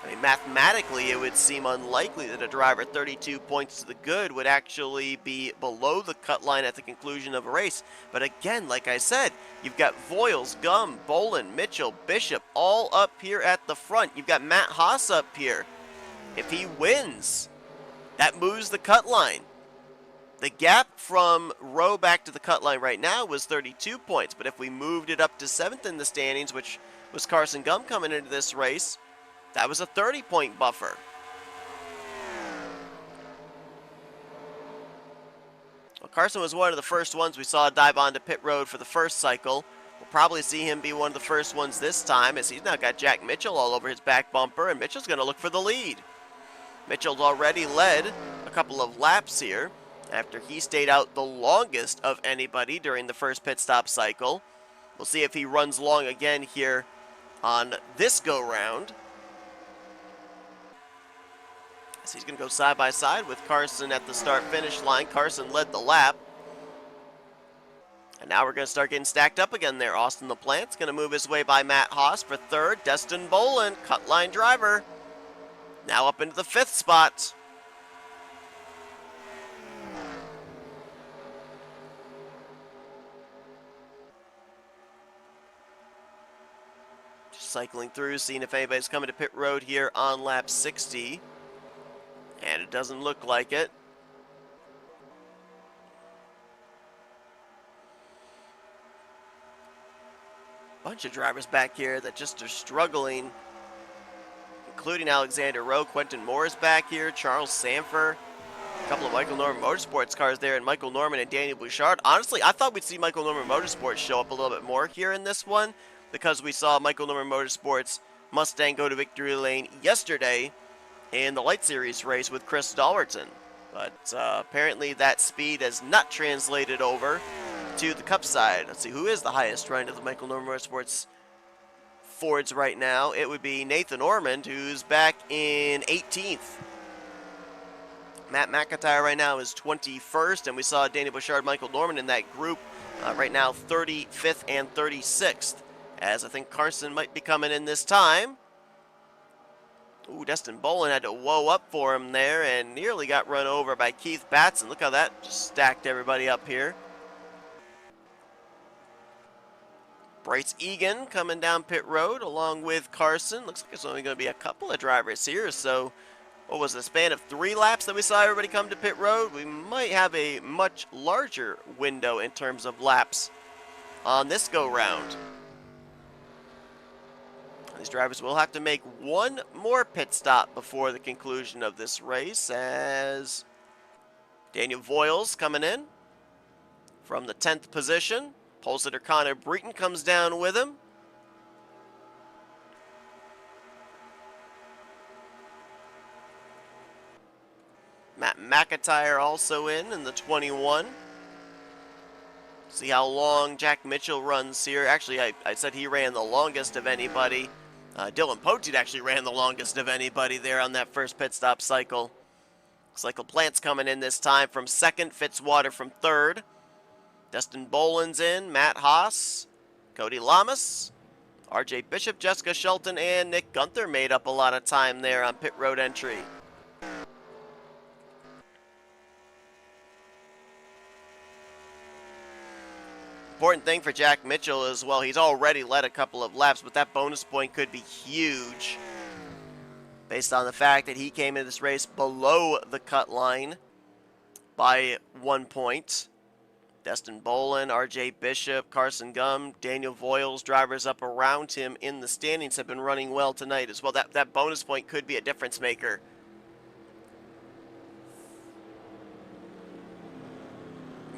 I mean, mathematically, it would seem unlikely that a driver 32 points to the good would actually be below the cut line at the conclusion of a race. But again, like I said, you've got Voiles, Gum, Bolin, Mitchell, Bishop all up here at the front. You've got Matt Haas up here. If he wins, that moves the cut line. The gap from row back to the cut line right now was 32 points, but if we moved it up to 7th in the standings, which was Carson Gum coming into this race, that was a 30-point buffer. Well, Carson was one of the first ones we saw dive onto pit road for the first cycle. We'll probably see him be one of the first ones this time, as he's now got Jack Mitchell all over his back bumper, and Mitchell's going to look for the lead. Mitchell's already led a couple of laps here after he stayed out the longest of anybody during the first pit stop cycle. We'll see if he runs long again here on this go-round. So he's going to go side by side with Carson at the start-finish line. Carson led the lap. And now we're going to start getting stacked up again there. Austin LaPlante's going to move his way by Matt Haas for third. Destin Boland, cut line driver, now up into the 5th spot. Just cycling through, seeing if anybody's coming to pit road here on lap 60. And it doesn't look like it. Bunch of drivers back here that just are struggling, including Alexander Rowe. Quentin Moore is back here, Charles Sanford, a couple of Michael Norman Motorsports cars there, and Michael Norman and Daniel Bouchard. Honestly, I thought we'd see Michael Norman Motorsports show up a little bit more here in this one, because we saw Michael Norman Motorsports Mustang go to victory lane yesterday in the Light Series race with Chris Dollerton. But apparently that speed has not translated over to the Cup side. Let's see, who is the highest running of the Michael Norman Motorsports Fords right now? It would be Nathan Ormond, who's back in 18th. Matt McIntyre right now is 21st, and we saw Daniel Bouchard, Michael Norman in that group right now 35th and 36th, as I think Carson might be coming in this time. Ooh, Destin Boland had to whoa up for him there and nearly got run over by Keith Batson. Look how that just stacked everybody up here. Bryce Egan coming down pit road along with Carson. Looks like there's only going to be a couple of drivers here. So, what was it, a span of 3 laps that we saw everybody come to pit road? We might have a much larger window in terms of laps on this go-round. These drivers will have to make one more pit stop before the conclusion of this race, as Daniel Voiles coming in from the 10th position. Pole sitter Connor Breton comes down with him. Matt McIntyre also in the 21. See how long Jack Mitchell runs here. Actually, I said he ran the longest of anybody. Dylan Poteet actually ran the longest of anybody there on that first pit stop cycle. Looks like LaPlante's coming in this time from 2nd, Fitzwater from 3rd. Destin Boland's in, Matt Haas, Cody Lamas, RJ Bishop, Jessica Shelton, and Nick Gunther made up a lot of time there on pit road entry. Important thing for Jack Mitchell as well, he's already led a couple of laps, but that bonus point could be huge based on the fact that he came into this race below the cut line by 1 point. Destin Boland, RJ Bishop, Carson Gum, Daniel Voiles, drivers up around him in the standings have been running well tonight as well. That bonus point could be a difference maker.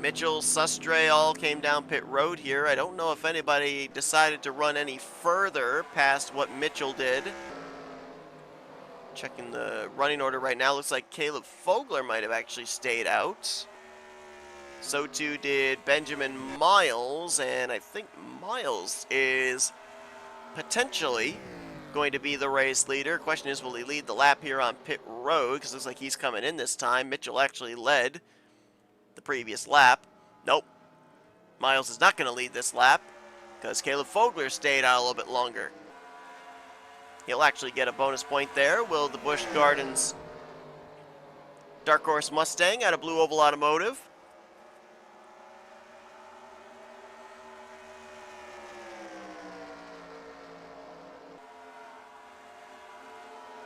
Mitchell, Sustre all came down pit road here. I don't know if anybody decided to run any further past what Mitchell did. Checking the running order right now. Looks like Caleb Fogler might have actually stayed out. So too did Benjamin Miles, and I think Miles is potentially going to be the race leader. Question is, will he lead the lap here on pit road? Because it looks like he's coming in this time. Mitchell actually led the previous lap. Nope. Miles is not going to lead this lap because Caleb Fogler stayed out a little bit longer. He'll actually get a bonus point there. Will the Busch Gardens Dark Horse Mustang out of Blue Oval Automotive.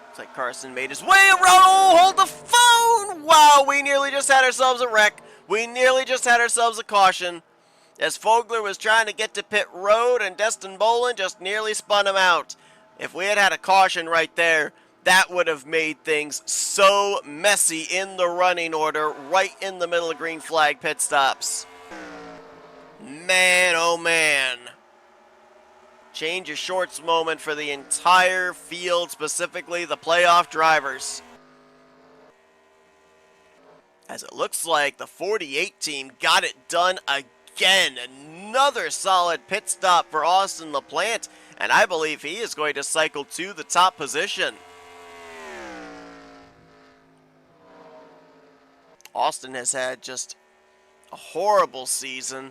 Looks like Carson made his way around. Oh, hold the phone! Wow, we nearly just had ourselves a wreck. We nearly just had ourselves a caution as Fogler was trying to get to pit road and Destin Bolin just nearly spun him out. If we had had a caution right there, that would have made things so messy in the running order right in the middle of green flag pit stops. Man, oh man. Change of shorts moment for the entire field, specifically the playoff drivers. As it looks like the 48 team got it done again. Another solid pit stop for Austin LaPlante, and I believe he is going to cycle to the top position. Austin has had just a horrible season.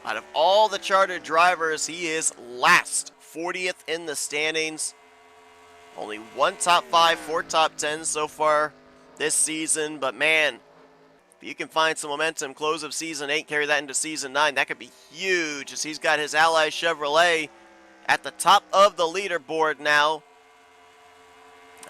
Out of all the chartered drivers, he is last, 40th in the standings. Only one top 5, 4 top 10s so far this season, but man, if you can find some momentum, close of season 8, carry that into season 9, that could be huge as he's got his ally Chevrolet at the top of the leaderboard now.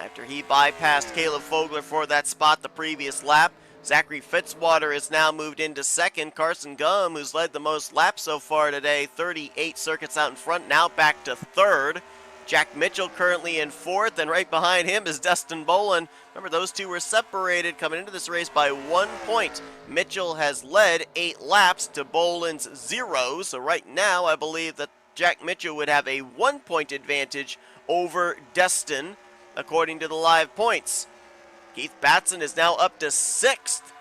After he bypassed Caleb Fogler for that spot the previous lap, Zachary Fitzwater is now moved into second. Carson Gum, who's led the most laps so far today, 38 circuits out in front, now back to third. Jack Mitchell currently in fourth, and right behind him is Destin Bolin. Remember, those two were separated coming into this race by 1 point. Mitchell has led 8 laps to Bolin's 0, so right now I believe that Jack Mitchell would have a 1 point advantage over Destin, according to the live points. Keith Batson is now up to 6th,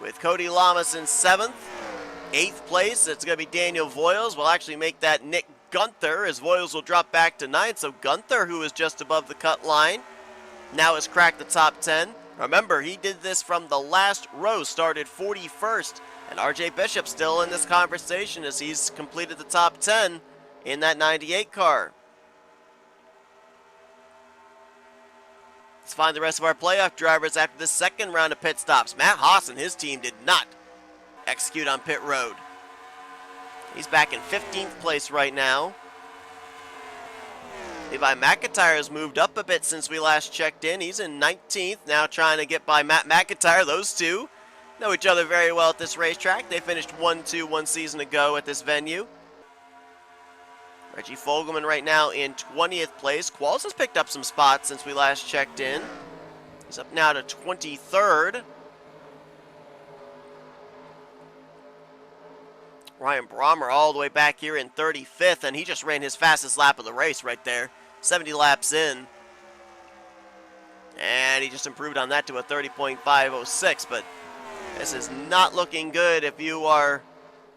with Cody Lamas in 7th. 8th place, it's going to be Daniel Voiles. We'll actually make that Nick Gunther, as Voiles will drop back to 9th. So Gunther, who is just above the cut line, now has cracked the top 10. Remember, he did this from the last row, started 41st. And RJ Bishop still in this conversation as he's completed the top 10 in that 98 car. Let's find the rest of our playoff drivers after the second round of pit stops. Matt Haas and his team did not execute on pit road. He's back in 15th place right now. Levi McIntyre has moved up a bit since we last checked in. He's in 19th, now trying to get by Matt McIntyre. Those two know each other very well at this racetrack. They finished 1-2 one season ago at this venue. Reggie Fogelman right now in 20th place. Qualls has picked up some spots since we last checked in. He's up now to 23rd. Ryan Brommer all the way back here in 35th, and he just ran his fastest lap of the race right there. 70 laps in. And he just improved on that to a 30.506, but this is not looking good if you are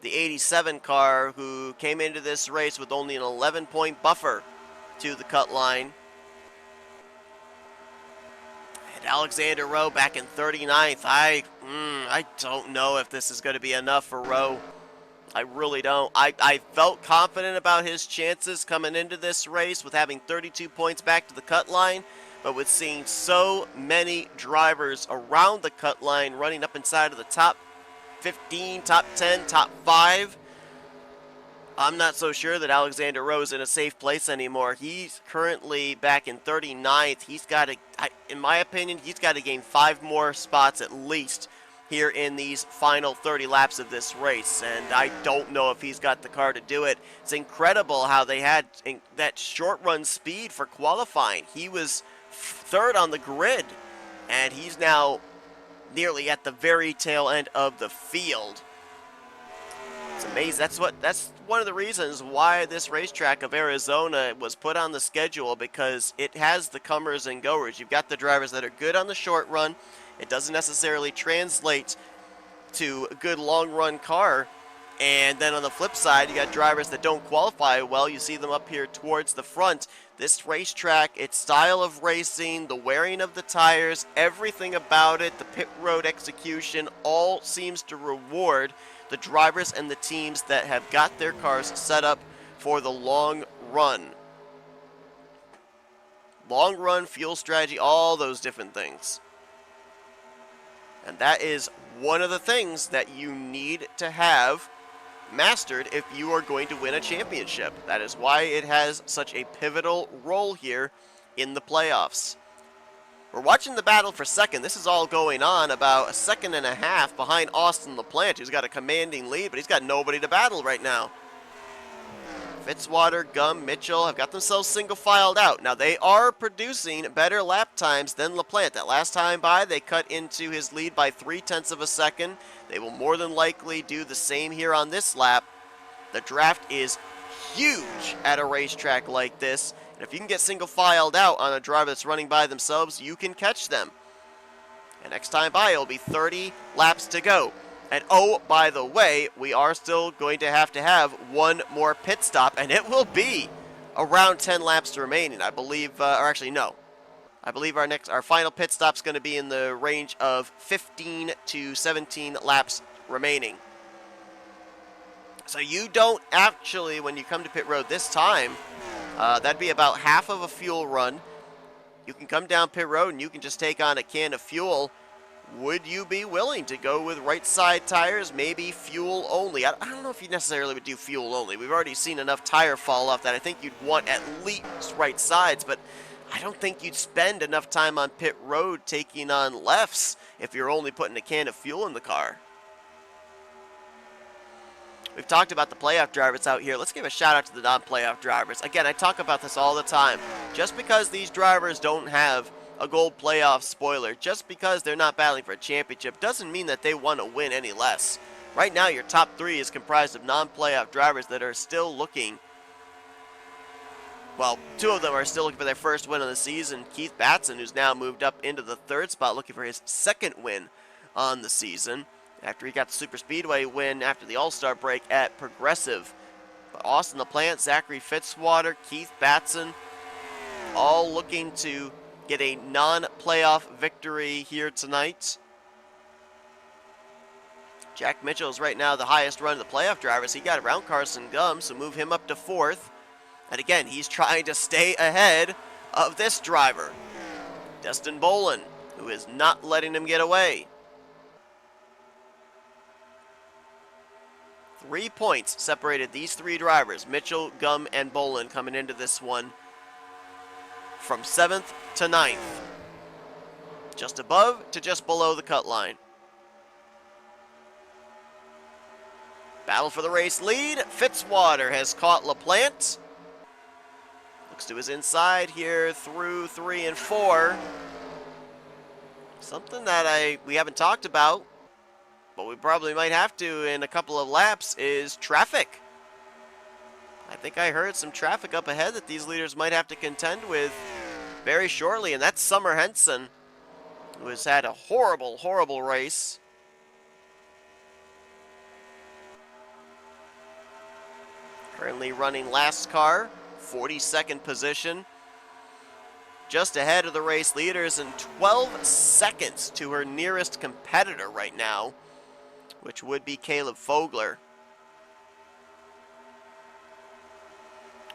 the 87 car who came into this race with only an 11-point buffer to the cut line. And Alexander Rowe back in 39th. I don't know if this is going to be enough for Rowe. I really don't. I felt confident about his chances coming into this race with having 32 points back to the cut line, but with seeing so many drivers around the cut line running up inside of the top 15, top 10, top 5, I'm not so sure that Alexander Rowe is in a safe place anymore. He's currently back in 39th. He's got to, in my opinion, he's got to gain 5 more spots at least here in these final 30 laps of this race, and I don't know if he's got the car to do it. It's incredible how they had that short run speed for qualifying. He was 3rd on the grid, and he's now nearly at the very tail end of the field. It's amazing. That's one of the reasons why this racetrack of Arizona was put on the schedule, because it has the comers and goers. You've got the drivers that are good on the short run. It doesn't necessarily translate to a good long run car. And then on the flip side, you got drivers that don't qualify well. You see them up here towards the front. This racetrack, its style of racing, the wearing of the tires, everything about it, the pit road execution, all seems to reward the drivers and the teams that have got their cars set up for the long run. Long run, fuel strategy, all those different things. And that is one of the things that you need to have mastered if you are going to win a championship. That is why it has such a pivotal role here in the playoffs. We're watching the battle for second. This is all going on about a second and a half behind Austin LaPlante, who's got a commanding lead, but he's got nobody to battle right now. Fitzwater, Gum, Mitchell have got themselves single-filed out. Now, they are producing better lap times than LaPlante. That last time by, they cut into his lead by 0.3 of a second. They will more than likely do the same here on this lap. The draft is huge at a racetrack like this. And if you can get single-filed out on a driver that's running by themselves, you can catch them. And next time by, it'll be 30 laps to go. And oh, by the way, we are still going to have one more pit stop, and it will be around 10 laps remaining, I believe, or actually, no. I believe our final pit stop's going to be in the range of 15 to 17 laps remaining. So you don't actually, when you come to pit road this time, that'd be about half of a fuel run. You can come down pit road and you can just take on a can of fuel. Would you be willing to go with right side tires, maybe fuel only? I don't know if you necessarily would do fuel only. We've already seen enough tire fall off that I think you'd want at least right sides, but I don't think you'd spend enough time on pit road taking on lefts if you're only putting a can of fuel in the car. We've talked about the playoff drivers out here. Let's give a shout out to the non-playoff drivers. Again, I talk about this all the time. Just because these drivers don't have a gold playoff spoiler, just because they're not battling for a championship, doesn't mean that they want to win any less. Right now, your top three is comprised of non-playoff drivers that are still looking. Well, two of them are still looking for their first win of the season. Keith Batson, who's now moved up into the third spot, looking for his second win on the season, after he got the Super Speedway win after the All-Star break at Progressive. But Austin LaPlante, Zachary Fitzwater, Keith Batson, all looking to get a non-playoff victory here tonight. Jack Mitchell is right now the highest run of the playoff drivers. He got around Carson Gum, so move him up to fourth. And again, he's trying to stay ahead of this driver, Dustin Bolin, who is not letting him get away. 3 points separated these three drivers, Mitchell, Gum, and Bolin, coming into this one from 7th to 9th. Just above to just below the cut line. Battle for the race lead. Fitzwater has caught LaPlante. Looks to his inside here through 3 and 4. Something that we haven't talked about, but we probably might have to in a couple of laps, is traffic. I think I heard some traffic up ahead that these leaders might have to contend with very shortly, and that's Summer Henson, who has had a horrible, horrible race. Currently running last car, 42nd position. Just ahead of the race leaders and 12 seconds to her nearest competitor right now, which would be Caleb Fogler.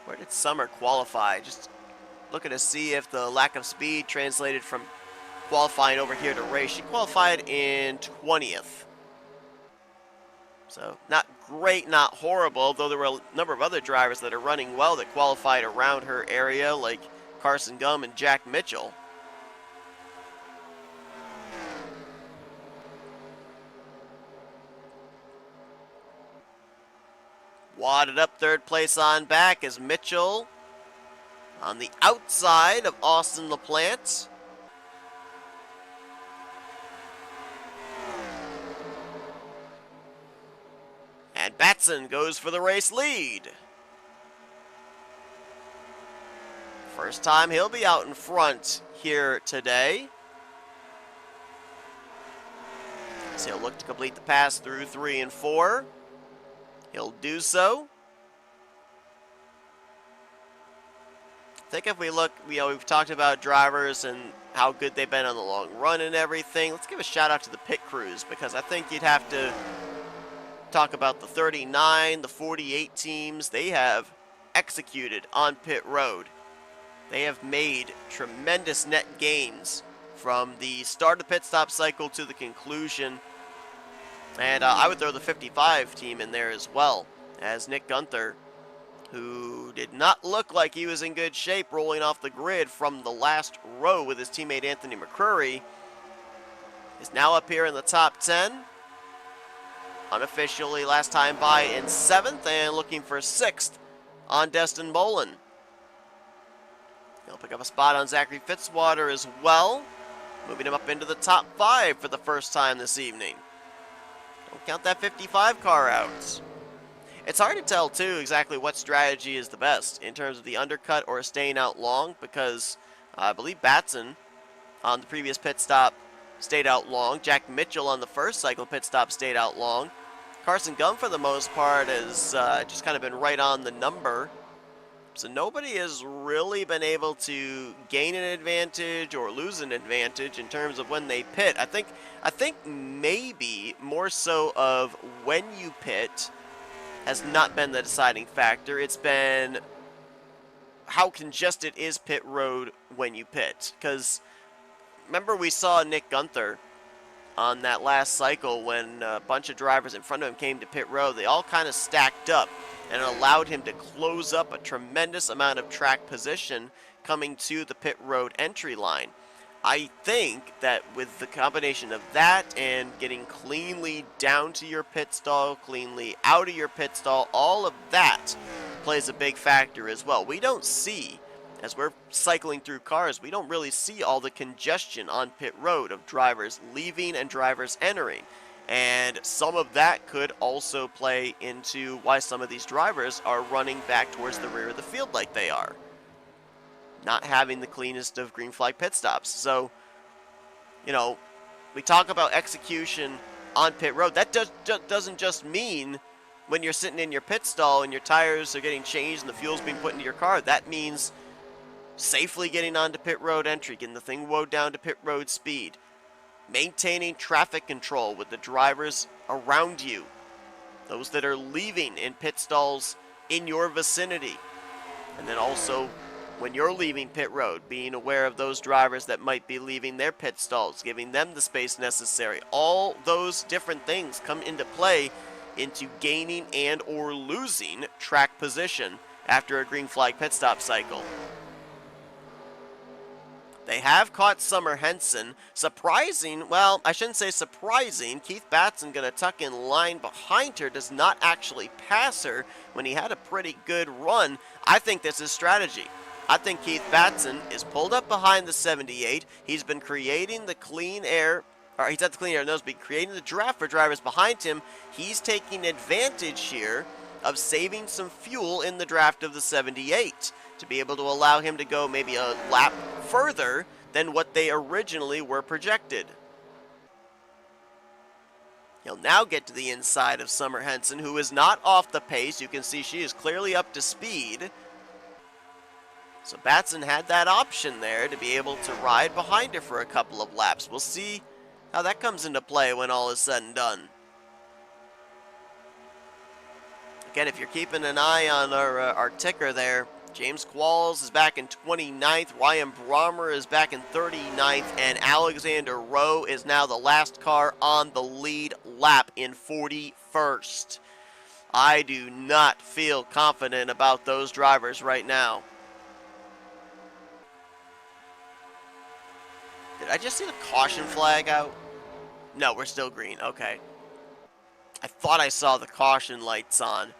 Where did Summer qualify? Just looking to see if the lack of speed translated from qualifying over here to race. She qualified in 20th. So not great, not horrible, though there were a number of other drivers that are running well that qualified around her area, like Carson Gum and Jack Mitchell. Wadded up third place on back as Mitchell on the outside of Austin LaPlante. And Batson goes for the race lead. First time he'll be out in front here today. So he'll look to complete the pass through 3 and 4. He'll do so. I think if we look, we've talked about drivers and how good they've been on the long run and everything. Let's give a shout out to the pit crews, because I think you'd have to talk about the 39, the 48 teams. They have executed on pit road. They have made tremendous net gains from the start of the pit stop cycle to the conclusion. And I would throw the 55 team in there as well, as Nick Gunther, who did not look like he was in good shape rolling off the grid from the last row with his teammate Anthony McCrory, is now up here in the top 10. Unofficially last time by in 7th and looking for 6th on Destin Bolin. He'll pick up a spot on Zachary Fitzwater as well, moving him up into the top 5 for the first time this evening. Don't count that 55 car out. It's hard to tell, too, exactly what strategy is the best in terms of the undercut or staying out long, because I believe Batson on the previous pit stop stayed out long. Jack Mitchell on the first cycle pit stop stayed out long. Carson Gum, for the most part, has just kind of been right on the number. So nobody has really been able to gain an advantage or lose an advantage in terms of when they pit. I think maybe more so of when you pit has not been the deciding factor. It's been how congested is pit road when you pit. Because remember, we saw Nick Gunther on that last cycle when a bunch of drivers in front of him came to pit road. They all kind of stacked up, and it allowed him to close up a tremendous amount of track position coming to the pit road entry line. I think that with the combination of that and getting cleanly down to your pit stall, cleanly out of your pit stall, all of that plays a big factor as well. We don't see, as we're cycling through cars, we don't really see all the congestion on pit road of drivers leaving and drivers entering. And some of that could also play into why some of these drivers are running back towards the rear of the field like they are, not having the cleanest of green flag pit stops. So, you know, we talk about execution on pit road. That doesn't just mean when you're sitting in your pit stall and your tires are getting changed and the fuel's being put into your car. That means safely getting onto pit road entry, getting the thing wound down to pit road speed, maintaining traffic control with the drivers around you, those that are leaving in pit stalls in your vicinity, and then also when you're leaving pit road, being aware of those drivers that might be leaving their pit stalls, giving them the space necessary. All those different things come into play into gaining and or losing track position after a green flag pit stop cycle. They have caught Summer Henson. Surprising, well, I shouldn't say surprising. Keith Batson going to tuck in line behind her, does not actually pass her when he had a pretty good run. I think this is strategy. I think Keith Batson is pulled up behind the 78. He's been creating the clean air, or he's at the clean air nose, but creating the draft for drivers behind him. He's taking advantage here of saving some fuel in the draft of the 78 to be able to allow him to go maybe a lap further than what they originally were projected. He'll now get to the inside of Summer Henson, who is not off the pace. You can see she is clearly up to speed. So Batson had that option there to be able to ride behind her for a couple of laps. We'll see how that comes into play when all is said and done. Again, if you're keeping an eye on our ticker there, James Qualls is back in 29th, Ryan Brommer is back in 39th, and Alexander Rowe is now the last car on the lead lap in 41st. I do not feel confident about those drivers right now. Did I just see the caution flag out? No, we're still green. Okay. I thought I saw the caution lights on.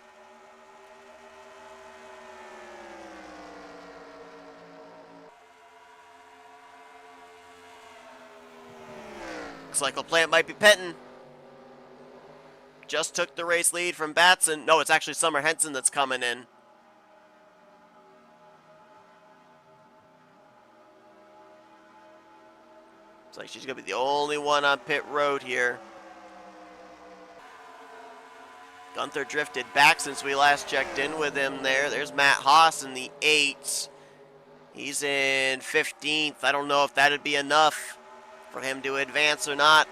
Looks like LaPlante might be pitting. Just took the race lead from Batson. No, it's actually Summer Henson that's coming in. Looks like she's going to be the only one on pit road here. Gunther drifted back since we last checked in with him there. There's Matt Haas in the 8. He's in 15th. I don't know if that'd be enough for him to advance or not.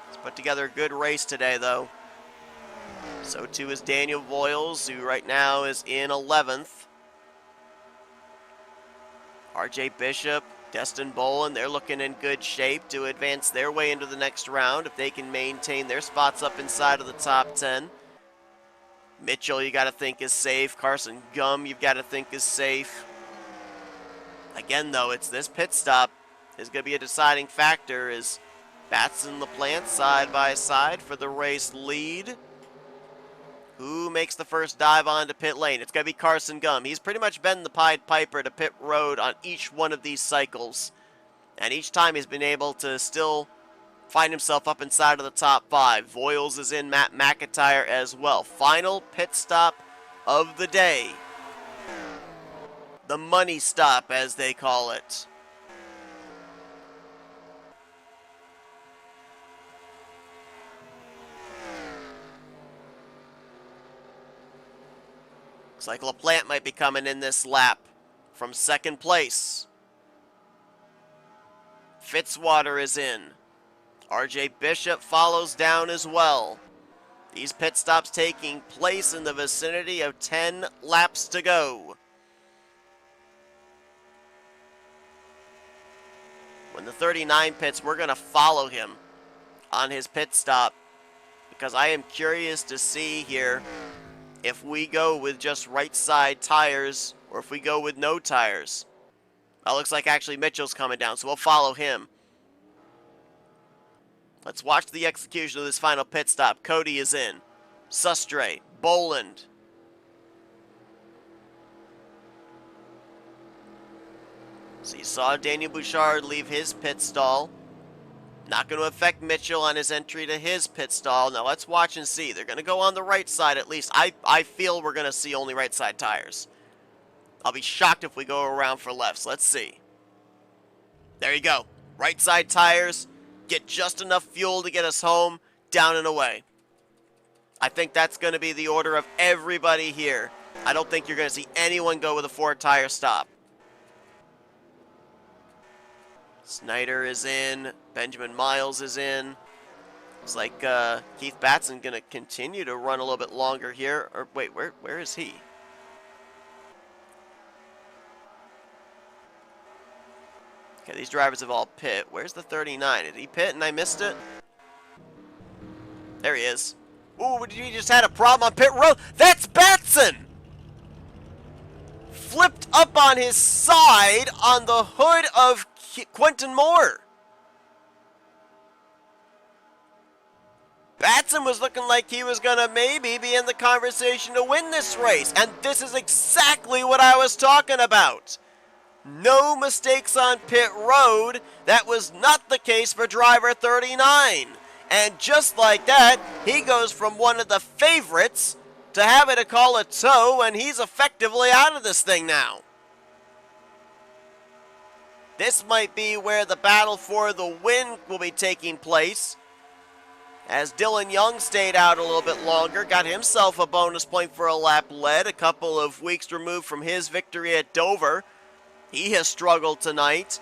He's put together a good race today, though. So too is Daniel Voiles, who right now is in 11th. RJ Bishop, Destin Bolin, they're looking in good shape to advance their way into the next round if they can maintain their spots up inside of the top 10. Mitchell, you got to think is safe. Carson Gum, you've got to think is safe. Again, though, it's this pit stop is going to be a deciding factor as Bats and LaPlante side by side for the race lead. Who makes the first dive onto pit lane? It's going to be Carson Gum. He's pretty much been the Pied Piper to pit road on each one of these cycles. And each time he's been able to still find himself up inside of the top 5. Voiles is in, Matt McIntyre as well. Final pit stop of the day. The money stop, as they call it. Looks like LaPlante might be coming in this lap from second place. Fitzwater is in. RJ Bishop follows down as well. These pit stops taking place in the vicinity of 10 laps to go. When the 39 pits, we're going to follow him on his pit stop because I am curious to see here if we go with just right side tires or if we go with no tires. That looks like actually Mitchell's coming down, so we'll follow him. Let's watch the execution of this final pit stop. Cody is in. Sustre, Boland. So you saw Daniel Bouchard leave his pit stall. Not going to affect Mitchell on his entry to his pit stall. Now let's watch and see. They're going to go on the right side at least. I feel we're going to see only right side tires. I'll be shocked if we go around for lefts. Let's see. There you go. Right side tires. Get just enough fuel to get us home, down and away. I think that's going to be the order of everybody here. I don't think you're going to see anyone go with a 4-tire stop. Snyder is in. Benjamin Miles is in. Looks like Keith Batson going to continue to run a little bit longer here. Or wait, where is he? Okay, these drivers have all pit. Where's the 39? Did he pit and I missed it? There he is. Ooh, you just had a problem on pit road. That's Batson! Flipped up on his side on the hood of Quentin Moore. Batson was looking like he was going to maybe be in the conversation to win this race. And this is exactly what I was talking about. No mistakes on pit road. That was not the case for driver 39. And just like that, he goes from one of the favorites to having to call a tow, and he's effectively out of this thing now. This might be where the battle for the win will be taking place, as Dylan Young stayed out a little bit longer, got himself a bonus point for a lap led, a couple of weeks removed from his victory at Dover. He has struggled tonight.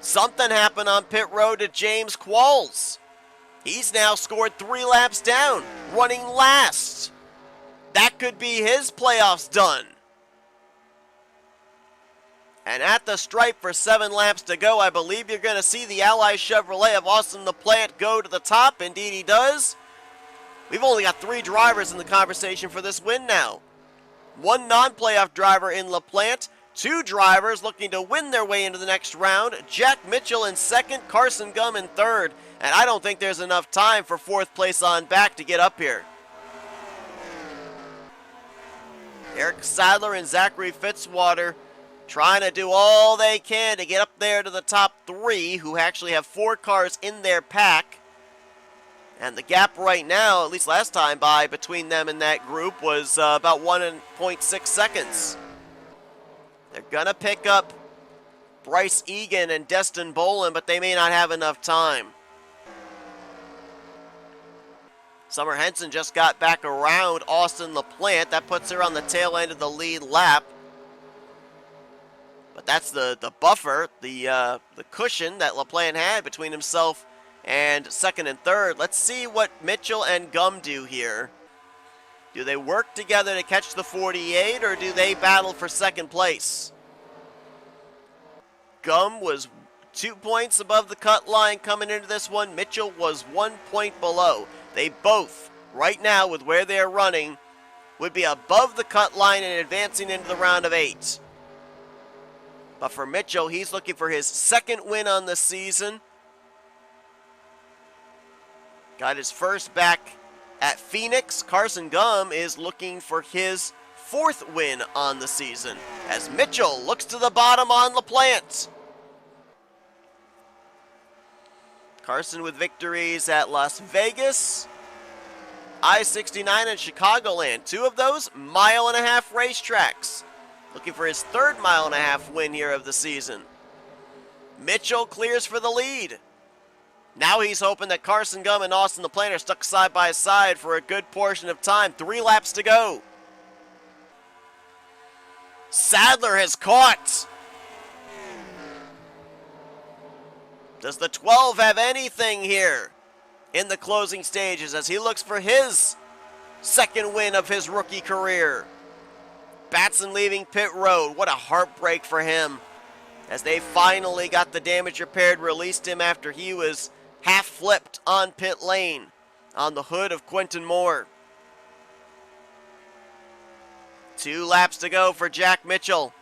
Something happened on pit road to James Qualls. He's now scored 3 laps down, running last. That could be his playoffs done. And at the stripe for 7 laps to go, I believe you're going to see the Ally Chevrolet of Austin LaPlante go to the top. Indeed he does. We've only got 3 drivers in the conversation for this win now. 1 non-playoff driver in LaPlante. 2 drivers looking to win their way into the next round. Jack Mitchell in second, Carson Gum in third. And I don't think there's enough time for 4th place on back to get up here. Eric Sadler and Zachary Fitzwater trying to do all they can to get up there to the top 3, who actually have 4 cars in their pack. And the gap right now, at least last time by, between them and that group was about 1.6 seconds. They're going to pick up Bryce Egan and Destin Boland, but they may not have enough time. Summer Henson just got back around Austin LaPlante. That puts her on the tail end of the lead lap. But that's the buffer, the cushion that LaPlante had between himself and second and third. Let's see what Mitchell and Gum do here. Do they work together to catch the 48, or do they battle for second place? Gum was 2 points above the cut line coming into this one. Mitchell was 1 point below. They both right now with where they're running, would be above the cut line and advancing into the round of 8. But for Mitchell, he's looking for his second win on the season. Got his first back at Phoenix. Carson Gum is looking for his 4th win on the season as Mitchell looks to the bottom on LaPlante. Carson with victories at Las Vegas, I-69, and Chicagoland. 2 of those mile-and-a-half racetracks. Looking for his 3rd mile-and-a-half win here of the season. Mitchell clears for the lead. Now he's hoping that Carson Gum and Austin LaPlante are stuck side by side for a good portion of time. 3 laps to go. Sadler has caught. Does the 12 have anything here in the closing stages as he looks for his 2nd win of his rookie career? Batson leaving pit road. What a heartbreak for him as they finally got the damage repaired, released him after he was half flipped on pit lane on the hood of Quentin Moore. 2 laps to go for Jack Mitchell.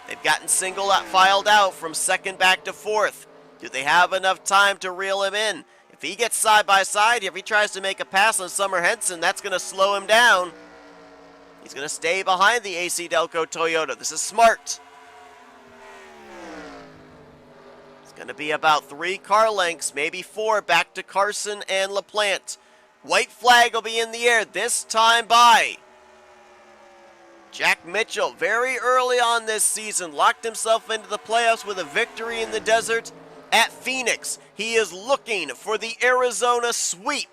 They've gotten filed out from 2nd back to 4th. Do they have enough time to reel him in? If he gets side by side, if he tries to make a pass on Summer Henson, that's going to slow him down. He's going to stay behind the AC Delco Toyota. This is smart. It's going to be about 3 car lengths, maybe 4, back to Carson and LaPlante. White flag will be in the air, this time by Jack Mitchell. Very early on this season, locked himself into the playoffs with a victory in the desert at Phoenix. He is looking for the Arizona sweep.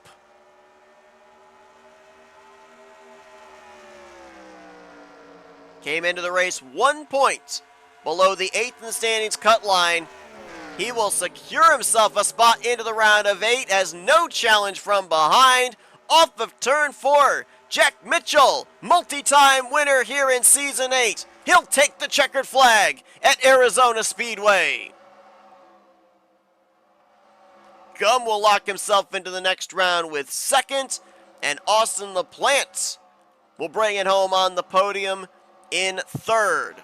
Came into the race 1 point below the 8th in the standings cut line. He will secure himself a spot into the round of 8 as no challenge from behind. Off of turn 4, Jack Mitchell, multi-time winner here in Season 8. He'll take the checkered flag at Arizona Speedway. Gum will lock himself into the next round with 2nd, and Austin LaPlante will bring it home on the podium in 3rd.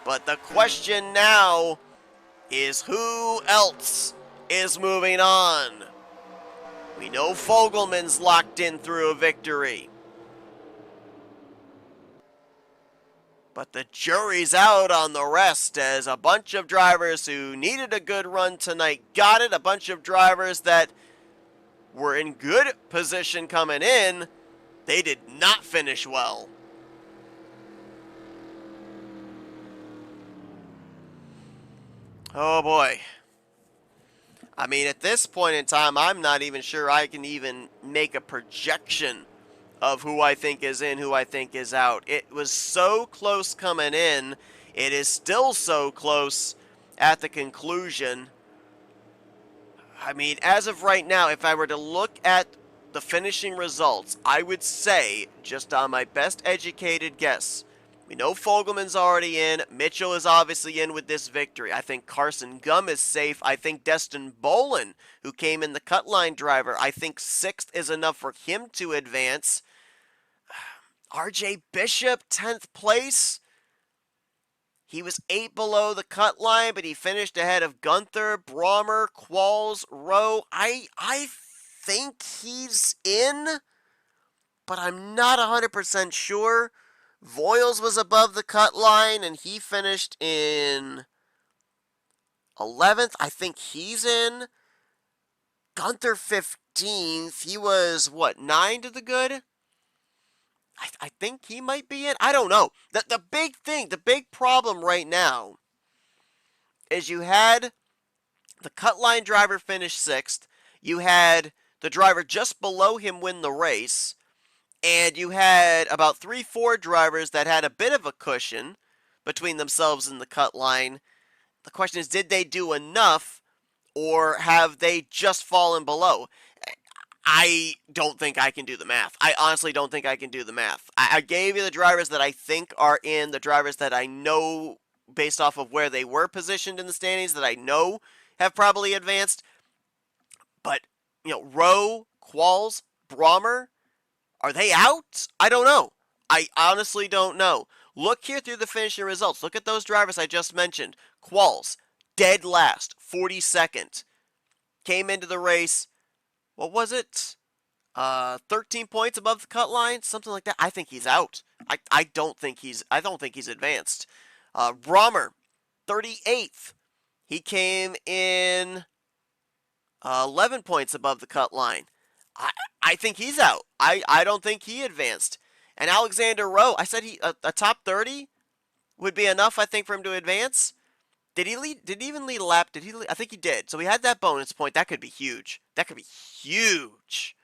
But the question now is who else is moving on? We know Fogelman's locked in through a victory. But the jury's out on the rest as a bunch of drivers who needed a good run tonight got it. A bunch of drivers that were in good position coming in, they did not finish well. Oh boy. I mean, at this point in time, I'm not even sure I can even make a projection of who I think is in, who I think is out. It was so close coming in. It is still so close at the conclusion. I mean, as of right now, if I were to look at the finishing results, I would say, just on my best educated guess, we know Fogelman's already in. Mitchell is obviously in with this victory. I think Carson Gum is safe. I think Destin Bolin, who came in the cut line driver, I think 6th is enough for him to advance. RJ Bishop, 10th place. He was 8 below the cut line, but he finished ahead of Gunther, Brommer, Qualls, Rowe. I think he's in, but I'm not 100% sure. Voiles was above the cut line, and he finished in 11th. I think he's in. Gunther 15th. He was, 9 to the good? I think he might be in. I don't know. The big thing, the big problem right now is you had the cut line driver finish 6th. You had the driver just below him win the race. And you had about 3-4 drivers that had a bit of a cushion between themselves and the cut line. The question is, did they do enough, or have they just fallen below? I don't think I can do the math. I honestly don't think I can do the math. I gave you the drivers that I think are in, the drivers that I know based off of where they were positioned in the standings that I know have probably advanced. But, Rowe, Qualls, Brommer, are they out? I don't know. I honestly don't know. Look here through the finishing results. Look at those drivers I just mentioned. Qualls, dead last, 42nd. Came into the race, what was it? 13 points above the cut line, something like that. I think he's out. I don't think he's advanced. Brommer, 38th. He came in 11 points above the cut line. I think he's out. I don't think he advanced. And Alexander Rowe, I said a top 30 would be enough, I think, for him to advance. Did he even lead a lap? I think he did. So he had that bonus point. That could be huge. That could be huge.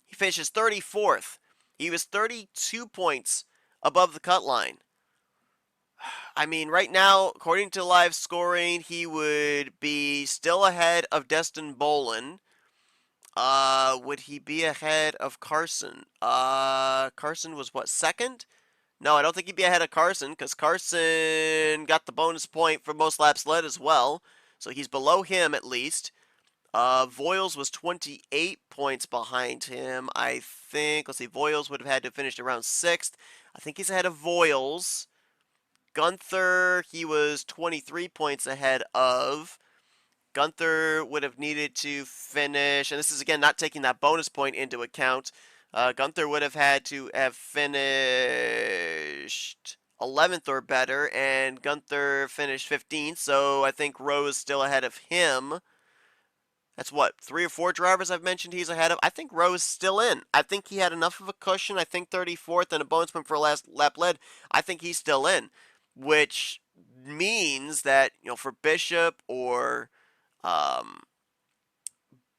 He finishes 34th. He was 32 points above the cut line. I mean, right now, according to live scoring, he would be still ahead of Destin Bolin. Would he be ahead of Carson? Carson was what, second? No, I don't think he'd be ahead of Carson, because Carson got the bonus point for most laps led as well. So he's below him at least. Voiles was 28 points behind him, I think. Let's see, Voiles would have had to finish around 6th. I think he's ahead of Voiles. Gunther, he was 23 points ahead of. Gunther would have needed to finish, and this is again not taking that bonus point into account. Gunther would have had to have finished 11th or better, and Gunther finished 15th, so I think Rowe is still ahead of him. That's what, 3 or 4 drivers I've mentioned he's ahead of. I think Rowe is still in. I think he had enough of a cushion. I think 34th and a bonus point for last lap led. I think he's still in, which means that, you know, for Bishop or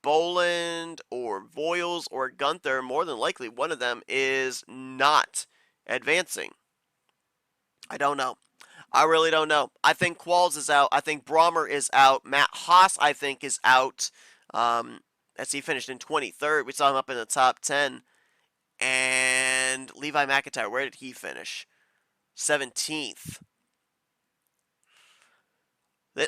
Boland or Voiles or Gunther, more than likely one of them is not advancing. I don't know. I really don't know. I think Qualls is out. I think Brommer is out. Matt Haas, I think, is out. As he finished in 23rd. We saw him up in the top 10. And Levi McIntyre, where did he finish? 17th.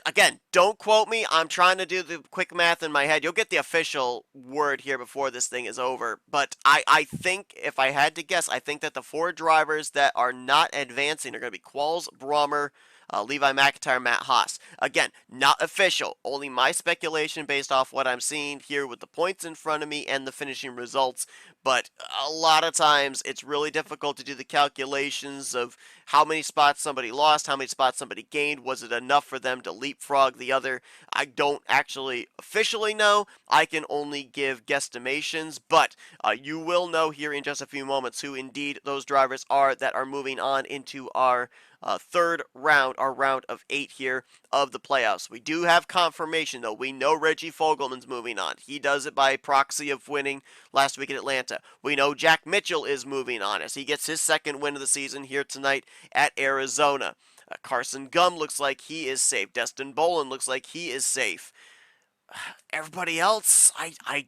Again, don't quote me. I'm trying to do the quick math in my head. You'll get the official word here before this thing is over. But I think, if I had to guess, I think that the 4 drivers that are not advancing are going to be Qualls, Brommer, Levi McIntyre, Matt Haas. Again, not official. Only my speculation based off what I'm seeing here with the points in front of me and the finishing results. But a lot of times it's really difficult to do the calculations of how many spots somebody lost, how many spots somebody gained. Was it enough for them to leapfrog the other? I don't actually officially know. I can only give guesstimations, but you will know here in just a few moments who indeed those drivers are that are moving on into our third round, our round of 8 here of the playoffs. We do have confirmation, though. We know Reggie Fogelman's moving on. He does it by proxy of winning last week in Atlanta. We know Jack Mitchell is moving on as he gets his second win of the season here tonight at Arizona. Carson Gum looks like he is safe. Destin Bolin looks like he is safe. Everybody else, I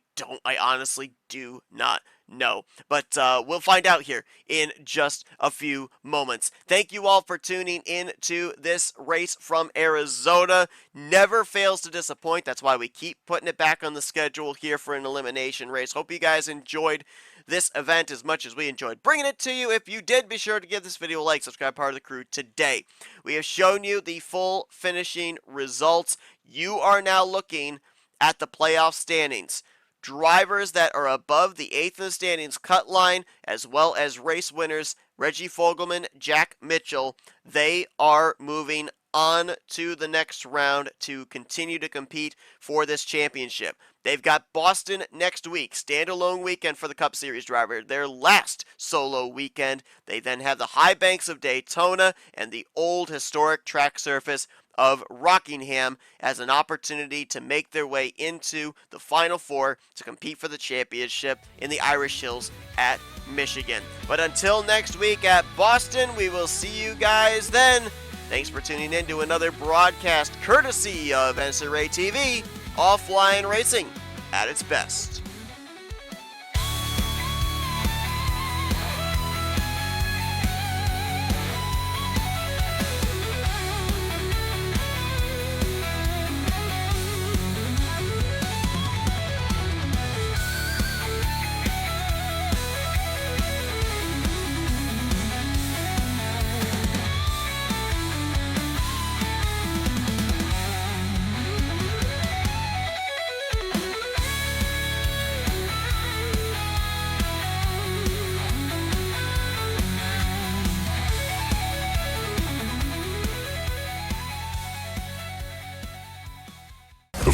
honestly do not know. But we'll find out here in just a few moments. Thank you all for tuning in to this race from Arizona. Never fails to disappoint. That's why we keep putting it back on the schedule here for an elimination race. Hope you guys enjoyed this event as much as we enjoyed bringing it to you. If you did, be sure to give this video a like, subscribe, part of the crew today. We have shown you the full finishing results. You are now looking at the playoff standings. Drivers that are above the 8th in the standings cut line, as well as race winners Reggie Fogelman, Jack Mitchell, they are moving on to the next round to continue to compete for this championship. They've got Boston next week, standalone weekend for the Cup Series driver, their last solo weekend. They then have the high banks of Daytona and the old historic track surface of Rockingham as an opportunity to make their way into the Final Four to compete for the championship in the Irish Hills at Michigan. But until next week at Boston, we will see you guys then. Thanks for tuning in to another broadcast courtesy of NNSCRA TV, Offline Racing at its best.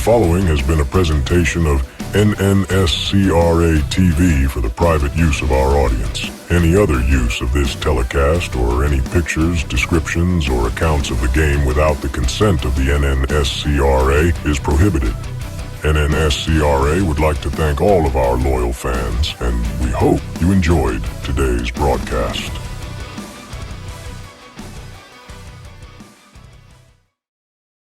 following has been a presentation of NNSCRA TV for the private use of our audience. Any other use of this telecast or any pictures, descriptions, or accounts of the game without the consent of the NNSCRA is prohibited. NNSCRA would like to thank all of our loyal fans, and we hope you enjoyed today's broadcast.